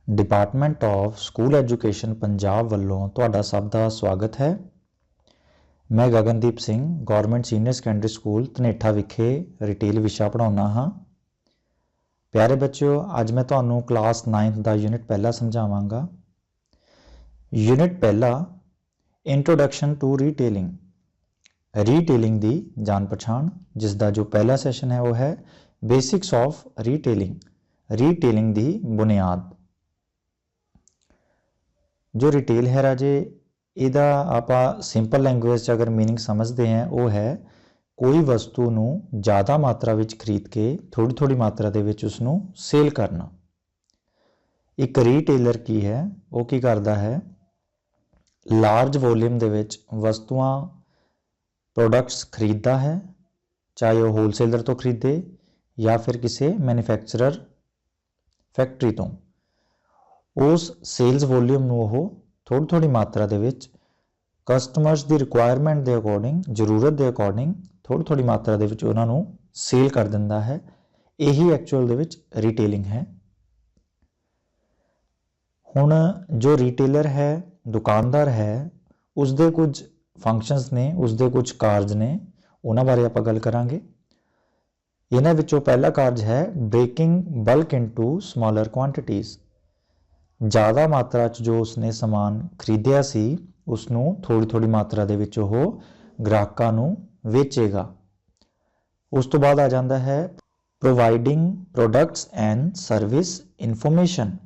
Department of school education Punjab वालों तुहाडा सब दा स्वागत है। मैं Gagandeep Singh government senior secondary school Dhanetha विखे रिटेल विशा पढ़ाउना हाँ। प्यारे बच्चों, अज मैं तुहानू क्लास 9th का यूनिट पहला समझावांगा। यूनिट पहला इंट्रोडक्शन टू रीटेलिंग दी जान पछाण, जिसका जो पहला सैशन है वह है बेसिक्स ऑफ रीटेलिंग दी बुनियाद। जो रिटेल है राजे, इहदा आपां सिंपल लैंगुएज अगर मीनिंग समझते हैं वो है कोई वस्तु नूं ज़्यादा मात्रा विच खरीद के थोड़ी थोड़ी मात्रा दे विच उसनूं सेल करना। एक रीटेलर की है, वो की करदा है, लार्ज वॉल्यूम दे विच वस्तुआं प्रोडक्ट्स खरीददा है, चाहे वो होलसेलर तो खरीदे या फिर किसी मैन्युफैक्चरर फैक्ट्री तो। उस सेल्स वॉल्यूम नूं वो थोड़ी थोड़ी मात्रा दे विच कस्टमर्स की रिक्वायरमेंट के अकॉर्डिंग, जरूरत के अकॉर्डिंग थोड़ी थोड़ी मात्रा दे विच उन्हां नूं सेल कर दिंदा है। यही एक्चुअल दे विच रिटेलिंग है। हुण जो रिटेलर है, दुकानदार है, उसके कुछ फंक्शनस ने, उसके कुछ कार्ज ने, उन्हां बारे आपां गल करांगे। इन्हां विचों पहला कार्ज है breaking bulk into smaller quantities. ज़्यादा मात्रा च जो उसने समान खरीदिया सी उसनूं थोड़ी थोड़ी मात्रा दे विच ओह ग्राहकां नूं वेचेगा। उस तो बाद आ जाता है providing products and service information.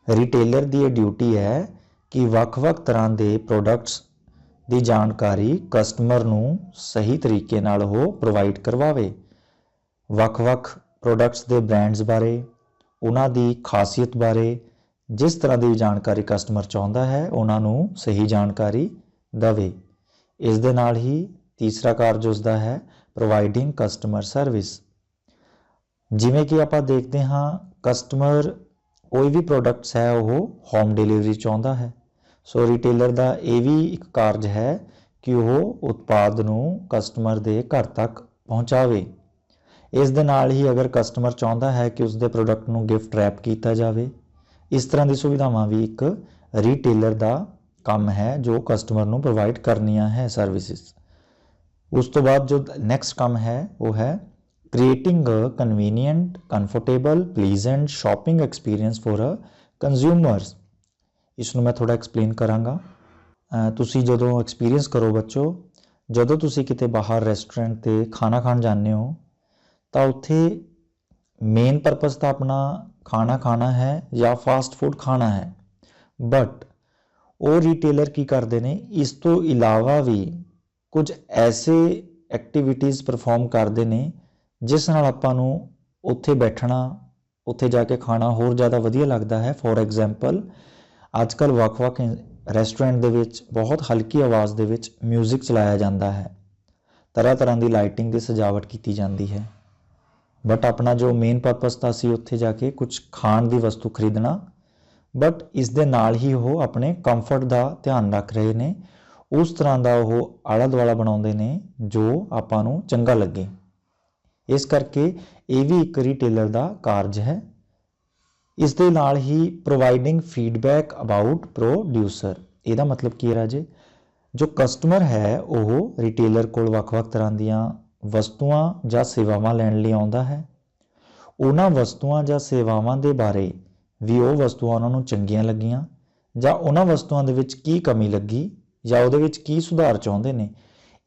Retailer की यह ड्यूटी है कि वख-वख तरह के प्रोडक्ट्स की जानकारी कस्टमर नूं सही तरीके नाल ओह प्रोवाइड करवावे। वख-वख प्रोडक्ट्स के ब्रांड्स बारे, उन्हां दी खासियत बारे जिस तरह की जानकारी कस्टमर चाहता है उन्होंने सही जानकारी दवे। इस दे नाल ही तीसरा कार्ज उसका है प्रोवाइडिंग कस्टमर सर्विस। जिमें कि आप देखते हाँ, कस्टमर कोई भी प्रोडक्ट्स है वो होम डिलीवरी चाहता है। सो रिटेलर का यह भी एक कार्ज है कि वह उत्पाद नूं कस्टमर के घर तक पहुँचावे। इस दे नाल ही अगर कस्टमर चाहता है कि उसके प्रोडक्ट नूं गिफ्ट रैप किया जाए, इस तरह की सुविधावां भी एक रिटेलर का काम है जो कस्टमर नूं प्रोवाइड करनियां है सर्विसेज। उस तो बाद जो नैक्सट काम है वो है creating a convenient, comfortable, pleasant shopping experience for a consumers. इसनूं मैं थोड़ा एक्सप्लेन करांगा। तुसी जदों एक्सपीरियंस करो बच्चों, जदों तुसी किते बाहर रेस्टोरेंट ते खाना खाण जाते हो तो उत्थे मेन परपज़ तो अपना खाना खाना है या फास्ट फूड खाना है, बट वो रिटेलर की करते हैं इस तो इलावा भी कुछ ऐसे एक्टिविटीज़ परफॉर्म करते हैं जिस नाल आपां नूं उत्थे बैठना, उत्थे जाके खाना होर ज़्यादा वधिया लगता है। फॉर एग्जाम्पल, आजकल वख-वख रेस्टोरेंट दे विच बहुत हल्की आवाज़ दे विच म्यूजिक चलाया जाता है, तरह तरह की लाइटिंग की सजावट की जाती है, बट अपना जो मेन परपज़ था असी उत्थे जाके कुछ खाण की वस्तु खरीदना, बट इस दे नाल ही वो अपने कंफर्ट का ध्यान रख रहे हैं, उस तरह का वो आला दुआला बनाते हैं जो आपां नूं चंगा लगे। इस करके ये भी एक रिटेलर का कार्ज है। इस दे नाल ही प्रोवाइडिंग फीडबैक अबाउट प्रोड्यूसर। ਇਹਦਾ मतलब की है राजे, जो कस्टमर है वो रिटेलर कोल वख-वख तरह दियां वस्तुआं ਜਾਂ सेवावां लैण लई आउंदा है। उन्हां वस्तुआं ਜਾਂ सेवावां दे बारे भी वो वस्तुआं उन्हां नूं चंगीਆਂ ਲੱਗੀਆਂ ਜਾਂ उन्हां वस्तुआं दे विच की कमी लगी ਜਾਂ ਉਹਦੇ ਵਿੱਚ ਕੀ ਸੁਧਾਰ ਚਾਹੁੰਦੇ ਨੇ।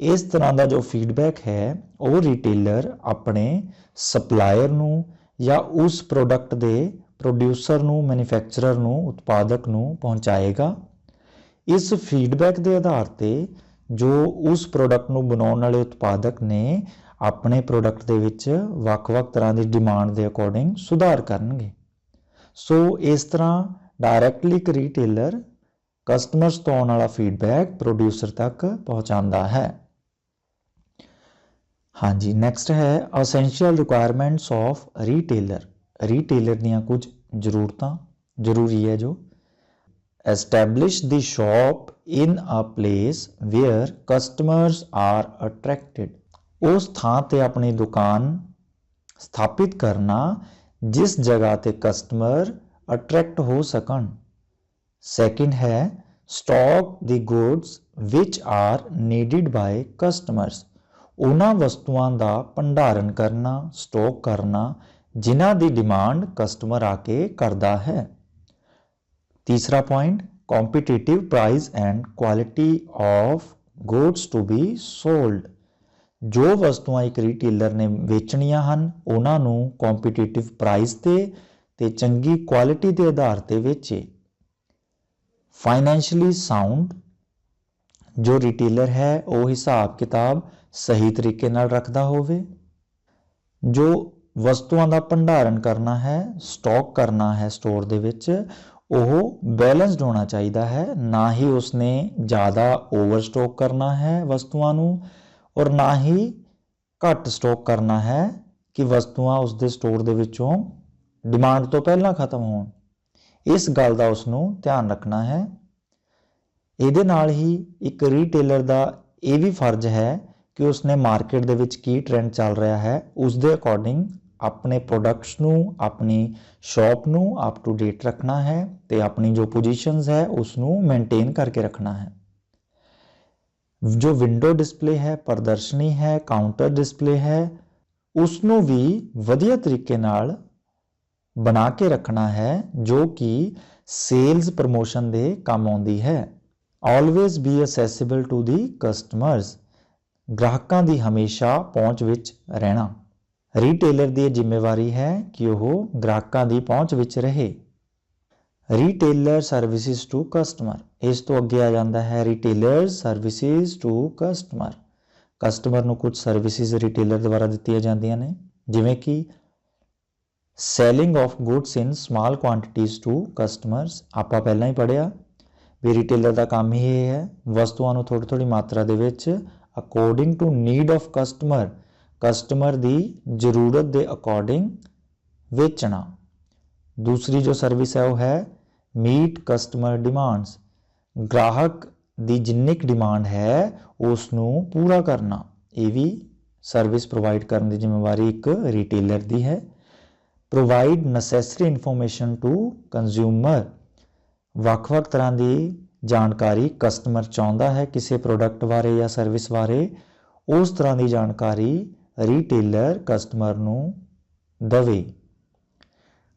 इस तरह का जो फीडबैक है वो रिटेलर अपने सप्लायर नूं या उस प्रोडक्ट के प्रोड्यूसर नूं, मैन्युफैक्चरर नूं, उत्पादक नूं पहुँचाएगा। इस फीडबैक के आधार पर जो उस प्रोडक्ट नूं बनाउण वाले उत्पादक ने अपने प्रोडक्ट दे विच वख-वख तरह की डिमांड के अकॉर्डिंग सुधार करनगे। सो इस तरह डायरैक्टली एक रिटेलर कस्टमर्स तो आने वाला फीडबैक प्रोड्यूसर तक पहुँचाता है। हाँ जी, नैक्सट है essential requirements of retailer. Retailer दियां कुछ जरूरतां जरूरी है जो establish the shop in a place where customers are attracted. उस थां ते अपनी दुकान स्थापित करना जिस जगह ते कस्टमर ਅਟਰੈਕਟ ਹੋ ਸਕਣ। ਸੈਕਿੰਡ ਹੈ ਸਟਾਕ ਦੀ ਗੁੱਡਸ ਵਿਚ ਆਰ ਨੀਡਡ ਬਾਏ ਕਸਟਮਰਸ, ਉਹਨਾਂ ਵਸਤੂਆਂ ਦਾ ਭੰਡਾਰਨ ਕਰਨਾ, ਸਟਾਕ ਕਰਨਾ ਜਿਨ੍ਹਾਂ ਦੀ ਡਿਮਾਂਡ ਕਸਟਮਰ ਆ ਕੇ ਕਰਦਾ ਹੈ। ਤੀਸਰਾ point competitive price and quality of goods to be sold, ਜੋ ਵਸਤੂਆਂ ਇੱਕ ਰੀਟੇਲਰ ਨੇ ਵੇਚਣੀਆਂ ਹਨ ਉਹਨਾਂ ਨੂੰ ਕੰਪੀਟੀਟਿਵ ਪ੍ਰਾਈਸ ਤੇ ਚੰਗੀ ਕੁਆਲਿਟੀ ਦੇ ਆਧਾਰ ਤੇ ਵੇਚੇ। ਫਾਈਨੈਂਸ਼ੀਅਲੀ ਸਾਊਂਡ, ਜੋ ਰਿਟੇਲਰ ਹੈ ਉਹ ਹਿਸਾਬ ਕਿਤਾਬ ਸਹੀ ਤਰੀਕੇ ਨਾਲ ਰੱਖਦਾ ਹੋਵੇ, ਜੋ ਵਸਤੂਆਂ ਦਾ ਭੰਡਾਰਨ ਕਰਨਾ ਹੈ, ਸਟਾਕ ਕਰਨਾ ਹੈ ਸਟੋਰ ਦੇ ਵਿੱਚ, ਉਹ ਬੈਲੈਂਸਡ ਹੋਣਾ ਚਾਹੀਦਾ ਹੈ, ਨਾ ਹੀ ਉਸਨੇ ਜ਼ਿਆਦਾ ਓਵਰ ਸਟਾਕ ਕਰਨਾ ਹੈ ਵਸਤੂਆਂ ਨੂੰ ਔਰ ਨਾ ਹੀ ਘੱਟ ਸਟਾਕ ਕਰਨਾ ਹੈ ਕਿ ਵਸਤੂਆਂ ਉਸਦੇ ਸਟੋਰ ਦੇ ਵਿੱਚੋਂ ਡਿਮਾਂਡ ਤੋਂ ਪਹਿਲਾਂ ਖਤਮ ਹੋਣ। ਇਸ ਗੱਲ ਦਾ ਉਸਨੂੰ ਧਿਆਨ ਰੱਖਣਾ ਹੈ। ਇਹਦੇ ਨਾਲ ਹੀ ਇੱਕ ਰੀਟੇਲਰ ਦਾ ਇਹ ਵੀ ਫਰਜ਼ ਹੈ ਕਿ ਉਸਨੇ ਮਾਰਕੀਟ ਦੇ ਵਿੱਚ ਕੀ ਟ੍ਰੈਂਡ ਚੱਲ ਰਿਹਾ ਹੈ ਉਸ ਦੇ ਅਕੋਰਡਿੰਗ ਆਪਣੇ ਪ੍ਰੋਡਕਟਸ ਨੂੰ, ਆਪਣੀ ਸ਼ਾਪ ਨੂੰ ਅਪ ਟੂ ਡੇਟ ਰੱਖਣਾ ਹੈ ਤੇ ਆਪਣੀ ਜੋ ਪੋਜੀਸ਼ਨਸ ਹੈ ਉਸ ਨੂੰ ਮੇਨਟੇਨ ਕਰਕੇ ਰੱਖਣਾ ਹੈ। ਜੋ ਵਿੰਡੋ ਡਿਸਪਲੇ ਹੈ, ਪ੍ਰਦਰਸ਼ਨੀ ਹੈ, ਕਾਊਂਟਰ ਡਿਸਪਲੇ ਹੈ, ਉਸ ਨੂੰ ਵੀ ਵਧੀਆ ਤਰੀਕੇ ਨਾਲ ਬਣਾ ਕੇ ਰੱਖਣਾ ਹੈ ਜੋ ਕਿ ਸੇਲਸ ਪ੍ਰਮੋਸ਼ਨ ਦੇ ਕੰਮ ਆਉਂਦੀ ਹੈ। Always B ਅਸੈਸਿਬਲ to the customers, ਗ੍ਰਾਹਕਾਂ ਦੀ ਹਮੇਸ਼ਾ ਪਹੁੰਚ ਵਿੱਚ ਰਹਿਣਾ। ਰੀਟੇਲਰ ਦੀ ਇਹ ਜ਼ਿੰਮੇਵਾਰੀ ਹੈ ਕਿ ਉਹ ਗ੍ਰਾਹਕਾਂ ਦੀ ਪਹੁੰਚ ਵਿੱਚ ਰਹੇ। ਰੀਟੇਲਰ ਸਰਵਿਸਿਜ਼ ਟੂ ਕਸਟਮਰ, ਇਸ ਤੋਂ ਅੱਗੇ ਆ ਜਾਂਦਾ ਹੈ ਰੀਟੇਲਰ ਸਰਵਿਸਿਜ਼ ਟੂ ਕਸਟਮਰ। ਕਸਟਮਰ ਨੂੰ ਕੁਝ ਸਰਵਿਸਿਜ਼ ਰਿਟੇਲਰ ਦੁਆਰਾ ਦਿੱਤੀਆਂ ਜਾਂਦੀਆਂ ਨੇ, ਜਿਵੇਂ ਕਿ selling of goods in small quantities to customers. ਆਪਾਂ ਪਹਿਲਾਂ ਹੀ ਪੜ੍ਹਿਆ ਵੀ ਰਿਟੇਲਰ ਦਾ ਕੰਮ ਹੀ ਇਹ ਹੈ ਵਸਤੂਆਂ ਨੂੰ ਥੋੜ੍ਹੀ ਥੋੜ੍ਹੀ ਮਾਤਰਾ ਦੇ ਵਿੱਚ according to need of customer, customer ਦੀ ਜ਼ਰੂਰਤ ਦੇ ਅਕੋਰਡਿੰਗ ਵੇਚਣਾ। ਦੂਸਰੀ ਜੋ ਸਰਵਿਸ ਹੈ ਉਹ ਹੈ ਮੀਟ ਕਸਟਮਰ ਡਿਮਾਂਡਸ, ਗ੍ਰਾਹਕ ਦੀ ਜਿੰਨੀ ਕੁ ਡਿਮਾਂਡ ਹੈ ਉਸ ਨੂੰ ਪੂਰਾ ਕਰਨਾ। ਇਹ ਵੀ ਸਰਵਿਸ ਪ੍ਰੋਵਾਈਡ ਕਰਨ ਦੀ ਜ਼ਿੰਮੇਵਾਰੀ ਇੱਕ ਰਿਟੇਲਰ ਦੀ ਹੈ। Provide necessary information to consumer, ਵੱਖ-ਵੱਖ ਤਰ੍ਹਾਂ ਦੀ ਜਾਣਕਾਰੀ ਕਸਟਮਰ ਚਾਹੁੰਦਾ ਹੈ ਕਿਸੇ ਪ੍ਰੋਡਕਟ ਬਾਰੇ ਜਾਂ ਸਰਵਿਸ ਬਾਰੇ, ਉਸ ਤਰ੍ਹਾਂ ਦੀ ਜਾਣਕਾਰੀ ਰੀਟੇਲਰ ਕਸਟਮਰ ਨੂੰ ਦੇਵੇ।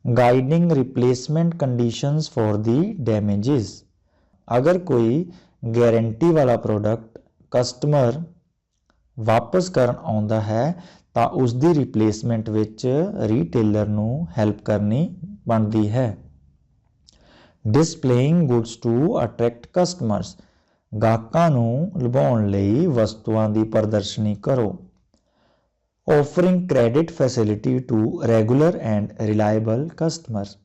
Guiding replacement conditions for the damages, ਅਗਰ ਕੋਈ ਗਾਰੰਟੀ ਵਾਲਾ ਪ੍ਰੋਡਕਟ ਕਸਟਮਰ ਵਾਪਸ ਕਰਨ ਆਉਂਦਾ ਹੈ ਤਾਂ ਉਸ ਦੀ ਰਿਪਲੇਸਮੈਂਟ ਵਿੱਚ ਰੀਟੇਲਰ ਨੂੰ ਹੈਲਪ ਕਰਨੀ ਬਣਦੀ ਹੈ। Displaying goods to attract customers, ਗਾਹਕਾਂ ਨੂੰ ਲੁਭਾਉਣ ਲਈ ਵਸਤੂਆਂ ਦੀ ਪ੍ਰਦਰਸ਼ਨੀ ਕਰੋ। Offering credit facility to regular and reliable customers,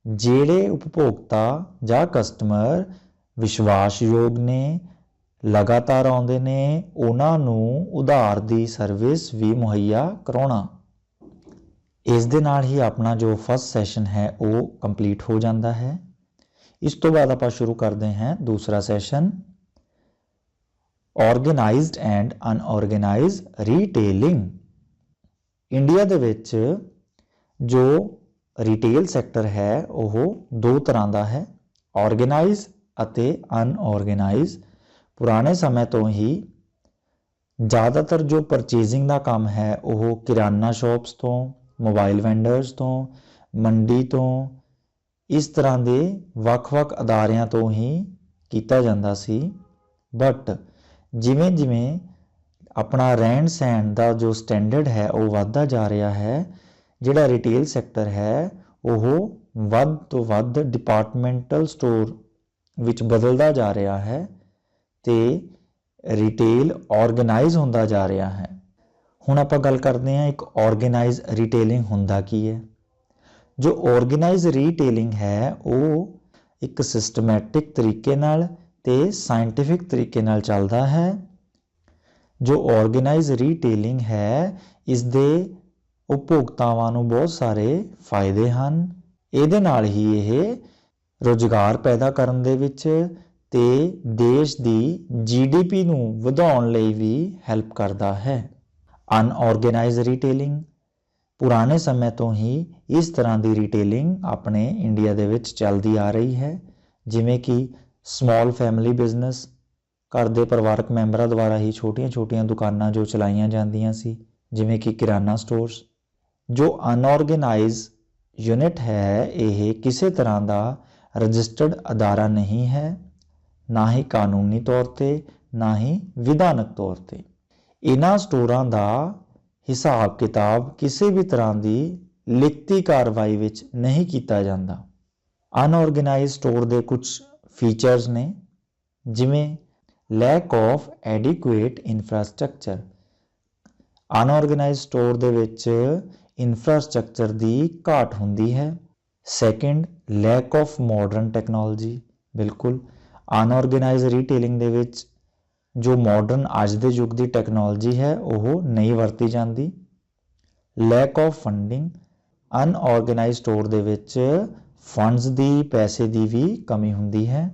ਜਿਹੜੇ ਉਪਭੋਗਤਾ ਜਾਂ ਕਸਟਮਰ ਵਿਸ਼ਵਾਸਯੋਗ ਨੇ, ਲਗਾਤਾਰ ਆਉਂਦੇ ਨੇ, ਉਹਨਾਂ ਨੂੰ ਉਧਾਰ ਦੀ ਸਰਵਿਸ ਵੀ ਮੁਹੱਈਆ ਕਰਾਉਣਾ। ਇਸ ਦੇ ਨਾਲ ਹੀ ਆਪਣਾ ਜੋ ਫਸਟ ਸੈਸ਼ਨ ਹੈ ਉਹ ਕੰਪਲੀਟ ਹੋ ਜਾਂਦਾ ਹੈ। ਇਸ ਤੋਂ ਬਾਅਦ ਆਪਾਂ ਸ਼ੁਰੂ ਕਰਦੇ ਹਾਂ ਦੂਸਰਾ ਸੈਸ਼ਨ, ਆਰਗੇਨਾਈਜ਼ਡ ਐਂਡ ਅਨਆਰਗੇਨਾਈਜ਼ਡ ਰੀਟੇਲਿੰਗ। ਇੰਡੀਆ ਦੇ ਵਿੱਚ ਜੋ ਰਿਟੇਲ ਸੈਕਟਰ ਹੈ ਉਹ ਦੋ ਤਰ੍ਹਾਂ ਦਾ ਹੈ, ਆਰਗੇਨਾਈਜ਼ ਅਤੇ ਅਨਆਰਗੇਨਾਈਜ਼। ਪੁਰਾਣੇ ਸਮੇਂ ਤੋਂ ਹੀ ਜ਼ਿਆਦਾਤਰ ਜੋ ਪਰਚੇਜ਼ਿੰਗ ਦਾ ਕੰਮ ਹੈ ਉਹ ਕਿਰਾਨਾ ਸ਼ਾਪਸ ਤੋਂ, ਮੋਬਾਈਲ ਵੈਂਡਰਸ ਤੋਂ, ਮੰਡੀ ਤੋਂ, ਇਸ ਤਰ੍ਹਾਂ ਦੇ ਵੱਖ-ਵੱਖ ਅਦਾਰਿਆਂ ਤੋਂ ਹੀ ਕੀਤਾ ਜਾਂਦਾ ਸੀ। ਬਟ ਜਿਵੇਂ ਜਿਵੇਂ ਆਪਣਾ ਰਹਿਣ ਸਹਿਣ ਦਾ ਜੋ ਸਟੈਂਡਰਡ ਹੈ ਉਹ ਵੱਧਦਾ ਜਾ ਰਿਹਾ ਹੈ, ਜਿਹੜਾ ਰਿਟੇਲ ਸੈਕਟਰ ਹੈ ਉਹ ਵੱਧ ਤੋਂ ਵੱਧ ਡਿਪਾਰਟਮੈਂਟਲ ਸਟੋਰ ਵਿੱਚ ਬਦਲਦਾ ਜਾ ਰਿਹਾ ਹੈ ਤੇ ਰਿਟੇਲ ਆਰਗੇਨਾਈਜ਼ ਹੁੰਦਾ ਜਾ ਰਿਹਾ ਹੈ। ਹੁਣ ਆਪਾਂ ਗੱਲ ਕਰਦੇ ਹਾਂ ਇੱਕ ਆਰਗੇਨਾਈਜ਼ ਰੀਟੇਲਿੰਗ ਹੁੰਦਾ ਕੀ ਹੈ। ਜੋ ਆਰਗੇਨਾਈਜ਼ ਰੀਟੇਲਿੰਗ ਹੈ ਉਹ ਇੱਕ ਸਿਸਟਮੈਟਿਕ ਤਰੀਕੇ ਨਾਲ ਤੇ ਸਾਇੰਟਿਫਿਕ ਤਰੀਕੇ ਨਾਲ ਚੱਲਦਾ ਹੈ। ਜੋ ਆਰਗੇਨਾਈਜ਼ ਰੀਟੇਲਿੰਗ ਹੈ ਇਸ ਦੇ ਉਪਭੋਗਤਾਵਾਂ ਨੂੰ ਬਹੁਤ ਸਾਰੇ ਫਾਇਦੇ ਹਨ। ਇਹਦੇ ਨਾਲ ਹੀ ਇਹ ਰੁਜ਼ਗਾਰ ਪੈਦਾ ਕਰਨ ਦੇ ਵਿੱਚ ਤੇ ਦੇਸ਼ ਦੀ GDP ਨੂੰ ਵਧਾਉਣ ਲਈ ਵੀ ਹੈਲਪ ਕਰਦਾ ਹੈ। ਅਨਆਰਗੇਨਾਈਜ਼ ਰੀਟੇਲਿੰਗ, ਪੁਰਾਣੇ ਸਮੇਂ ਤੋਂ ਹੀ ਇਸ ਤਰ੍ਹਾਂ ਦੀ ਰਿਟੇਲਿੰਗ ਆਪਣੇ ਇੰਡੀਆ ਦੇ ਵਿੱਚ ਚੱਲਦੀ ਆ ਰਹੀ ਹੈ, ਜਿਵੇਂ ਕਿ ਸਮਾਲ ਫੈਮਿਲੀ ਬਿਜ਼ਨਸ, ਘਰ ਦੇ ਪਰਿਵਾਰਕ ਮੈਂਬਰਾਂ ਦੁਆਰਾ ਹੀ ਛੋਟੀਆਂ-ਛੋਟੀਆਂ ਦੁਕਾਨਾਂ ਜੋ ਚਲਾਈਆਂ ਜਾਂਦੀਆਂ ਸੀ, ਜਿਵੇਂ ਕਿ ਕਿਰਾਨਾ ਸਟੋਰਸ। ਜੋ ਅਨਆਰਗੇਨਾਈਜ਼ ਯੂਨਿਟ ਹੈ, ਇਹ ਕਿਸੇ ਤਰ੍ਹਾਂ ਦਾ ਰਜਿਸਟਰਡ ਅਦਾਰਾ ਨਹੀਂ ਹੈ, ਨਾ ਹੀ ਕਾਨੂੰਨੀ ਤੌਰ 'ਤੇ, ਨਾ ਹੀ ਵਿਧਾਨਕ ਤੌਰ 'ਤੇ। ਇਹਨਾਂ ਸਟੋਰਾਂ ਦਾ ਹਿਸਾਬ ਕਿਤਾਬ ਕਿਸੇ ਵੀ ਤਰ੍ਹਾਂ ਦੀ ਲਿਖਤੀ ਕਾਰਵਾਈ ਵਿੱਚ ਨਹੀਂ ਕੀਤਾ ਜਾਂਦਾ। ਅਨਆਰਗੇਨਾਈਜ਼ ਸਟੋਰ ਦੇ ਕੁਝ ਫੀਚਰਸ ਨੇ, ਜਿਵੇਂ lack of adequate infrastructure. Unorganise store ਦੇ ਵਿੱਚ ਇਨਫਰਾਸਟ੍ਰਕਚਰ ਦੀ ਘਾਟ ਹੁੰਦੀ ਹੈ। Second, lack of modern technology. ਬਿਲਕੁਲ, ਅਨਆਰਗੇਨਾਈਜ਼ ਰੀਟੇਲਿੰਗ ਦੇ ਵਿੱਚ ਜੋ ਮਾਡਰਨ ਅੱਜ ਦੇ ਯੁੱਗ ਦੀ ਟੈਕਨੋਲੋਜੀ ਹੈ ਉਹ ਨਹੀਂ ਵਰਤੀ ਜਾਂਦੀ। Lack of funding. Unorganise store ਦੇ ਵਿੱਚ ਫੰਡਸ ਦੀ, ਪੈਸੇ ਦੀ ਵੀ ਕਮੀ ਹੁੰਦੀ ਹੈ।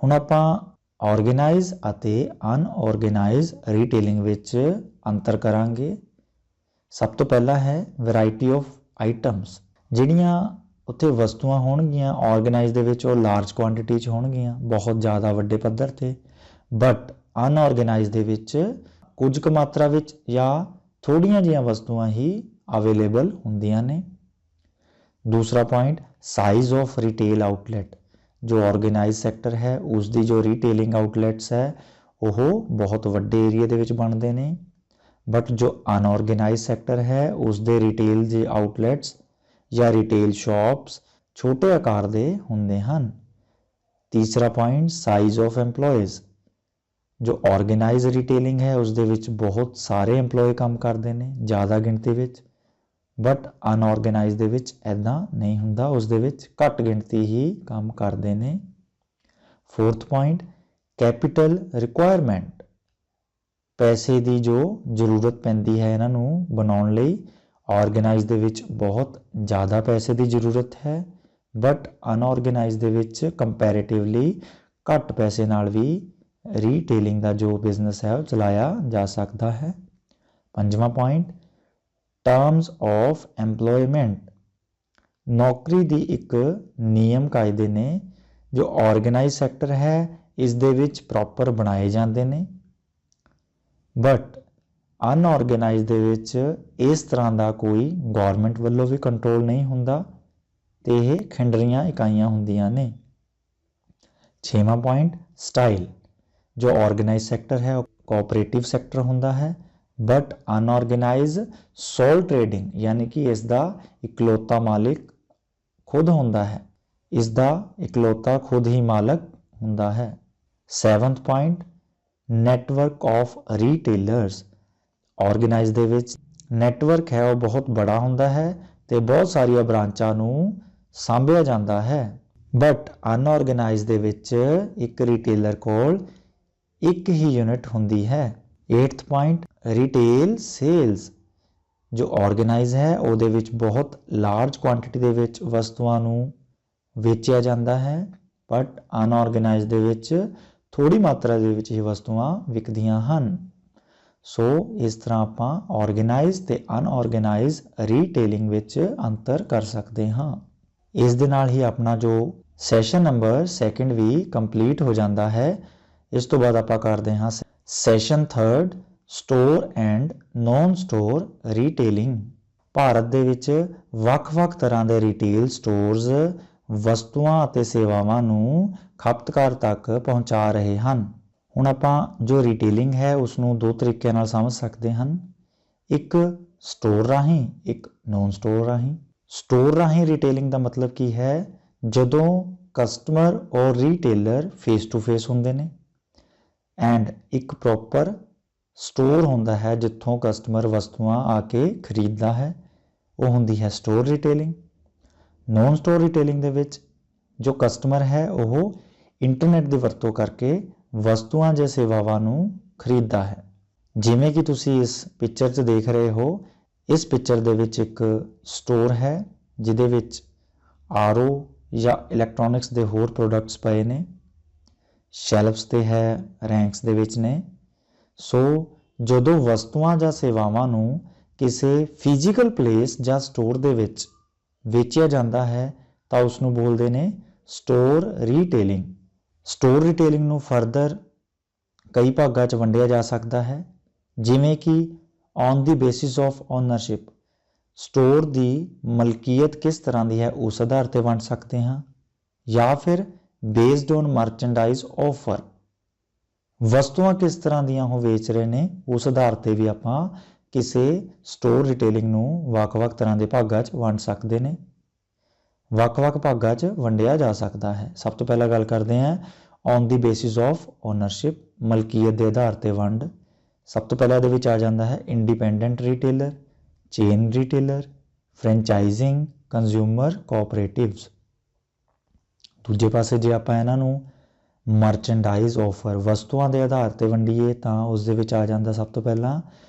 ਹੁਣ ਆਪਾਂ ਆਰਗੇਨਾਈਜ਼ ਅਤੇ ਅਨਆਰਗੇਨਾਈਜ਼ ਰੀਟੇਲਿੰਗ ਵਿੱਚ ਅੰਤਰ ਕਰਾਂਗੇ। ਸਭ ਤੋਂ ਪਹਿਲਾਂ ਹੈ ਵੈਰਾਈਟੀ ਆਫ ਆਈਟਮਸ। ਜਿਹੜੀਆਂ ਉੱਥੇ ਵਸਤੂਆਂ ਹੋਣਗੀਆਂ ਆਰਗੇਨਾਈਜ਼ ਦੇ ਵਿੱਚ ਉਹ ਲਾਰਜ ਕੁਆਂਟੀਟੀ 'ਚ ਹੋਣਗੀਆਂ, ਬਹੁਤ ਜ਼ਿਆਦਾ ਵੱਡੇ ਪੱਧਰ 'ਤੇ। ਬਟ ਅਨਆਰਗੇਨਾਈਜ਼ ਦੇ ਵਿੱਚ ਕੁਝ ਕੁ ਮਾਤਰਾ ਵਿੱਚ ਜਾਂ ਥੋੜ੍ਹੀਆਂ ਜਿਹੀਆਂ ਵਸਤੂਆਂ ਹੀ ਅਵੇਲੇਬਲ ਹੁੰਦੀਆਂ ਨੇ। ਦੂਸਰਾ point, size of retail outlet. ਜੋ ਆਰਗੇਨਾਈਜ਼ ਸੈਕਟਰ ਹੈ ਉਸ ਦੀ ਜੋ ਰੀਟੇਲਿੰਗ ਆਊਟਲੈਟਸ ਹੈ ਉਹ ਬਹੁਤ ਵੱਡੇ ਏਰੀਆ ਦੇ ਵਿੱਚ ਬਣਦੇ ਨੇ, ਬਟ ਜੋ ਅਨਆਰਗੇਨਾਈਜ਼ ਸੈਕਟਰ ਹੈ ਉਸ ਦੇ ਰਿਟੇਲ ਦੇ ਆਊਟਲੈਟਸ ਜਾਂ ਰਿਟੇਲ ਸ਼ਾਪਸ ਛੋਟੇ ਆਕਾਰ ਦੇ ਹੁੰਦੇ ਹਨ। ਤੀਸਰਾ ਪੁਆਇੰਟ, ਸਾਈਜ਼ ਆਫ ਐਮਪਲੋਇਜ਼। ਜੋ ਆਰਗੇਨਾਈਜ਼ ਰਿਟੇਲਿੰਗ ਹੈ ਉਸ ਦੇ ਵਿੱਚ ਬਹੁਤ ਸਾਰੇ ਐਮਪਲੋਏ ਕੰਮ ਕਰਦੇ ਨੇ, ਜ਼ਿਆਦਾ ਗਿਣਤੀ ਵਿੱਚ, ਬਟ ਅਨਆਰਗੇਨਾਈਜ਼ ਦੇ ਵਿੱਚ ਐਦਾਂ ਨਹੀਂ ਹੁੰਦਾ, ਉਸ ਦੇ ਵਿੱਚ ਘੱਟ ਗਿਣਤੀ ਹੀ ਕੰਮ ਕਰਦੇ ਨੇ। Fourth point, capital requirement. ਪੈਸੇ ਦੀ ਜੋ ਜ਼ਰੂਰਤ ਪੈਂਦੀ ਹੈ ਇਹਨਾਂ ਨੂੰ ਬਣਾਉਣ ਲਈ, ਆਰਗੇਨਾਈਜ਼ ਦੇ ਵਿੱਚ ਬਹੁਤ ਜ਼ਿਆਦਾ ਪੈਸੇ ਦੀ ਜ਼ਰੂਰਤ ਹੈ, ਬਟ ਅਨਆਰਗੇਨਾਈਜ਼ ਦੇ ਵਿੱਚ ਕੰਪੈਰੇਟਿਵਲੀ ਘੱਟ ਪੈਸੇ ਨਾਲ ਵੀ ਰੀਟੇਲਿੰਗ ਦਾ ਜੋ ਬਿਜ਼ਨਸ ਹੈ ਉਹ ਚਲਾਇਆ ਜਾ ਸਕਦਾ ਹੈ। ਪੰਜਵਾਂ ਪੁਆਇੰਟ, ਟਰਮਸ ਆਫ ਐਮਪਲੋਇਮੈਂਟ। ਨੌਕਰੀ ਦੀ ਇੱਕ ਨਿਯਮ ਕਾਇਦੇ ਨੇ ਜੋ ਆਰਗੇਨਾਈਜ਼ ਸੈਕਟਰ ਹੈ ਇਸ ਦੇ ਵਿੱਚ ਪ੍ਰੋਪਰ ਬਣਾਏ ਜਾਂਦੇ ਨੇ, ਬਟ ਅਨਆਰਗੇਨਾਈਜ਼ ਦੇ ਵਿੱਚ ਇਸ ਤਰ੍ਹਾਂ ਦਾ ਕੋਈ ਗੌਰਮੈਂਟ ਵੱਲੋਂ ਵੀ ਕੰਟਰੋਲ ਨਹੀਂ ਹੁੰਦਾ ਤੇ ਇਹ ਖਿੰਡਰੀਆਂ ਇਕਾਈਆਂ ਹੁੰਦੀਆਂ ਨੇ। ਛੇਵਾਂ ਪੁਆਇੰਟ, ਸਟਾਈਲ। ਜੋ ਆਰਗੇਨਾਈਜ਼ ਸੈਕਟਰ ਹੈ ਉਹ ਕੋਆਪਰੇਟਿਵ ਸੈਕਟਰ ਹੁੰਦਾ ਹੈ, ਬਟ ਅਨਆਰਗੇਨਾਈਜ਼ ਸੋਲ ਟ੍ਰੇਡਿੰਗ, ਯਾਨੀ ਕਿ ਇਸ ਦਾ ਇਕਲੌਤਾ ਮਾਲਿਕ ਖੁਦ ਹੁੰਦਾ ਹੈ, ਇਸ ਦਾ ਇਕਲੌਤਾ ਖੁਦ ਹੀ ਮਾਲਕ ਹੁੰਦਾ ਹੈ। Seventh point, network of retailers. Organise ਦੇ ਵਿੱਚ ਨੈਟਵਰਕ ਹੈ ਉਹ ਬਹੁਤ ਬੜਾ ਹੁੰਦਾ ਹੈ ਤੇ ਬਹੁਤ ਸਾਰੀਆਂ ਬ੍ਰਾਂਚਾਂ ਨੂੰ ਸਾਂਭਿਆ ਜਾਂਦਾ ਹੈ, ਬਟ ਅਨਆਰਗੇਨਾਈਜ਼ ਦੇ ਵਿੱਚ ਇੱਕ ਰਿਟੇਲਰ ਕੋਲ ਇੱਕ ਹੀ ਯੂਨਿਟ ਹੁੰਦੀ ਹੈ। 8th point, retail sales. ਜੋ ਆਰਗੇਨਾਈਜ਼ ਹੈ ਉਹਦੇ ਵਿੱਚ ਬਹੁਤ ਲਾਰਜ ਕੁਆਂਟੀਟੀ ਦੇ ਵਿੱਚ ਵਸਤੂਆਂ ਨੂੰ ਵੇਚਿਆ ਜਾਂਦਾ ਹੈ, ਬਟ ਅਨਆਰਗੇਨਾਈਜ਼ ਦੇ ਵਿੱਚ ਥੋੜੀ ਮਾਤਰਾ ਦੇ ਵਿੱਚ ਹੀ ਵਸਤੂਆਂ ਵਿਕਦੀਆਂ ਹਨ। ਸੋ ਇਸ ਤਰ੍ਹਾਂ ਆਪਾਂ ਆਰਗੇਨਾਈਜ਼ ਤੇ ਅਨਆਰਗੇਨਾਈਜ਼ ਰੀਟੇਲਿੰਗ ਵਿੱਚ ਅੰਤਰ ਕਰ ਸਕਦੇ ਹਾਂ। ਇਸ ਦੇ ਨਾਲ ਹੀ ਆਪਣਾ ਜੋ ਸੈਸ਼ਨ ਨੰਬਰ 2 ਵੀ ਕੰਪਲੀਟ ਹੋ ਜਾਂਦਾ ਹੈ। ਇਸ ਤੋਂ ਬਾਅਦ ਆਪਾਂ ਕਰਦੇ ਹਾਂ session 3, store and non store retailing. Bharat ਦੇ ਵਿੱਚ ਵੱਖ-ਵੱਖ ਤਰ੍ਹਾਂ ਦੇ ਰਿਟੇਲ ਸਟੋਰਸ ਵਸਤੂਆਂ ਅਤੇ ਸੇਵਾਵਾਂ ਨੂੰ ਖਪਤਕਾਰ ਤੱਕ ਪਹੁੰਚਾ ਰਹੇ ਹਨ। ਹੁਣ ਆਪਾਂ ਜੋ ਰਿਟੇਲਿੰਗ ਹੈ ਉਸ ਨੂੰ ਦੋ ਤਰੀਕਿਆਂ ਨਾਲ ਸਮਝ ਸਕਦੇ ਹਨ, ਇੱਕ ਸਟੋਰ ਰਾਹੀਂ, ਇੱਕ ਨੌਨ ਸਟੋਰ ਰਾਹੀਂ। ਸਟੋਰ ਰਾਹੀਂ ਰਿਟੇਲਿੰਗ ਦਾ ਮਤਲਬ ਕੀ ਹੈ? ਜਦੋਂ ਕਸਟਮਰ ਔਰ ਰੀਟੇਲਰ ਫੇਸ ਟੂ ਫੇਸ ਹੁੰਦੇ ਨੇ ਐਂਡ ਇੱਕ ਪ੍ਰੋਪਰ ਸਟੋਰ ਹੁੰਦਾ ਹੈ ਜਿੱਥੋਂ ਕਸਟਮਰ ਵਸਤੂਆਂ ਆ ਕੇ ਖਰੀਦਦਾ ਹੈ, ਉਹ ਹੁੰਦੀ ਹੈ store retailing. Non store retailing ਦੇ ਵਿੱਚ ਜੋ ਕਸਟਮਰ ਹੈ ਉਹ ਇੰਟਰਨੈਟ ਦੀ ਵਰਤੋਂ ਕਰਕੇ ਵਸਤੂਆਂ ਜਾਂ ਸੇਵਾਵਾਂ ਨੂੰ ਖਰੀਦਦਾ ਹੈ। ਜਿਵੇਂ ਕਿ ਤੁਸੀਂ ਇਸ ਪਿਕਚਰ 'ਚ ਦੇਖ ਰਹੇ ਹੋ, ਇਸ ਪਿਕਚਰ ਦੇ ਵਿੱਚ ਇੱਕ ਸਟੋਰ ਹੈ ਜਿਹਦੇ ਵਿੱਚ RO ਜਾਂ ਇਲੈਕਟ੍ਰੋਨਿਕਸ ਦੇ ਹੋਰ ਪ੍ਰੋਡਕਟਸ ਪਏ ਨੇ, ਸ਼ੈਲਫਸ 'ਤੇ ਹੈ, ਰੈਂਕਸ ਦੇ ਵਿੱਚ ਨੇ। ਸੋ ਜਦੋਂ ਵਸਤੂਆਂ ਜਾਂ ਸੇਵਾਵਾਂ ਨੂੰ ਕਿਸੇ ਫਿਜ਼ੀਕਲ ਪਲੇਸ ਜਾਂ ਸਟੋਰ ਦੇ ਵਿੱਚ ਵੇਚਿਆ ਜਾਂਦਾ ਹੈ ਤਾਂ ਉਸ ਨੂੰ ਬੋਲਦੇ ਨੇ ਸਟੋਰ ਰੀਟੇਲਿੰਗ। ਸਟੋਰ ਰੀਟੇਲਿੰਗ ਨੂੰ ਫਰਦਰ ਕਈ ਭਾਗਾਂ 'ਚ ਵੰਡਿਆ ਜਾ ਸਕਦਾ ਹੈ, ਜਿਵੇਂ ਕਿ on the basis of ownership, store ਦੀ ਮਲਕੀਅਤ ਕਿਸ ਤਰ੍ਹਾਂ ਦੀ ਹੈ ਉਸ ਆਧਾਰ ਤੇ ਵੰਡ ਸਕਦੇ ਹਾਂ, ਜਾਂ ਫਿਰ ਬੇਸਡ ਔਨ ਮਰਚੈਂਡਾਈਜ਼ ਆਫਰ, ਵਸਤੂਆਂ ਕਿਸ ਤਰ੍ਹਾਂ ਦੀਆਂ ਉਹ ਵੇਚ ਰਹੇ ਨੇ ਉਸ ਆਧਾਰ ਤੇ ਵੀ ਆਪਾਂ ਕਿਸੇ ਸਟੋਰ ਰਿਟੇਲਿੰਗ ਨੂੰ ਵੱਖ-ਵੱਖ ਤਰ੍ਹਾਂ ਦੇ ਭਾਗਾਂ 'ਚ ਵੰਡ ਸਕਦੇ ਨੇ, ਵੱਖ-ਵੱਖ ਭਾਗਾਂ 'ਚ ਵੰਡਿਆ ਜਾ ਸਕਦਾ ਹੈ। ਸਭ ਤੋਂ ਪਹਿਲਾਂ ਗੱਲ ਕਰਦੇ ਹਾਂ on the basis of ownership, ਮਲਕੀਅਤ ਦੇ ਆਧਾਰ ਤੇ ਵੰਡ। ਸਭ ਤੋਂ ਪਹਿਲਾਂ ਇਹਦੇ ਵਿੱਚ ਆ ਜਾਂਦਾ ਹੈ independent retailer, chain retailer, franchising, consumer cooperatives. ਦੂਜੇ ਪਾਸੇ ਜੇ ਆਪਾਂ ਇਹਨਾਂ ਨੂੰ ਮਰਚੈਂਡਾਈਜ਼ ਆਫਰ, ਵਸਤੂਆਂ ਦੇ ਆਧਾਰ ਤੇ ਵੰਡੀਏ ਤਾਂ ਉਸ ਦੇ ਵਿੱਚ ਆ ਜਾਂਦਾ ਸਭ ਤੋਂ ਪਹਿਲਾਂ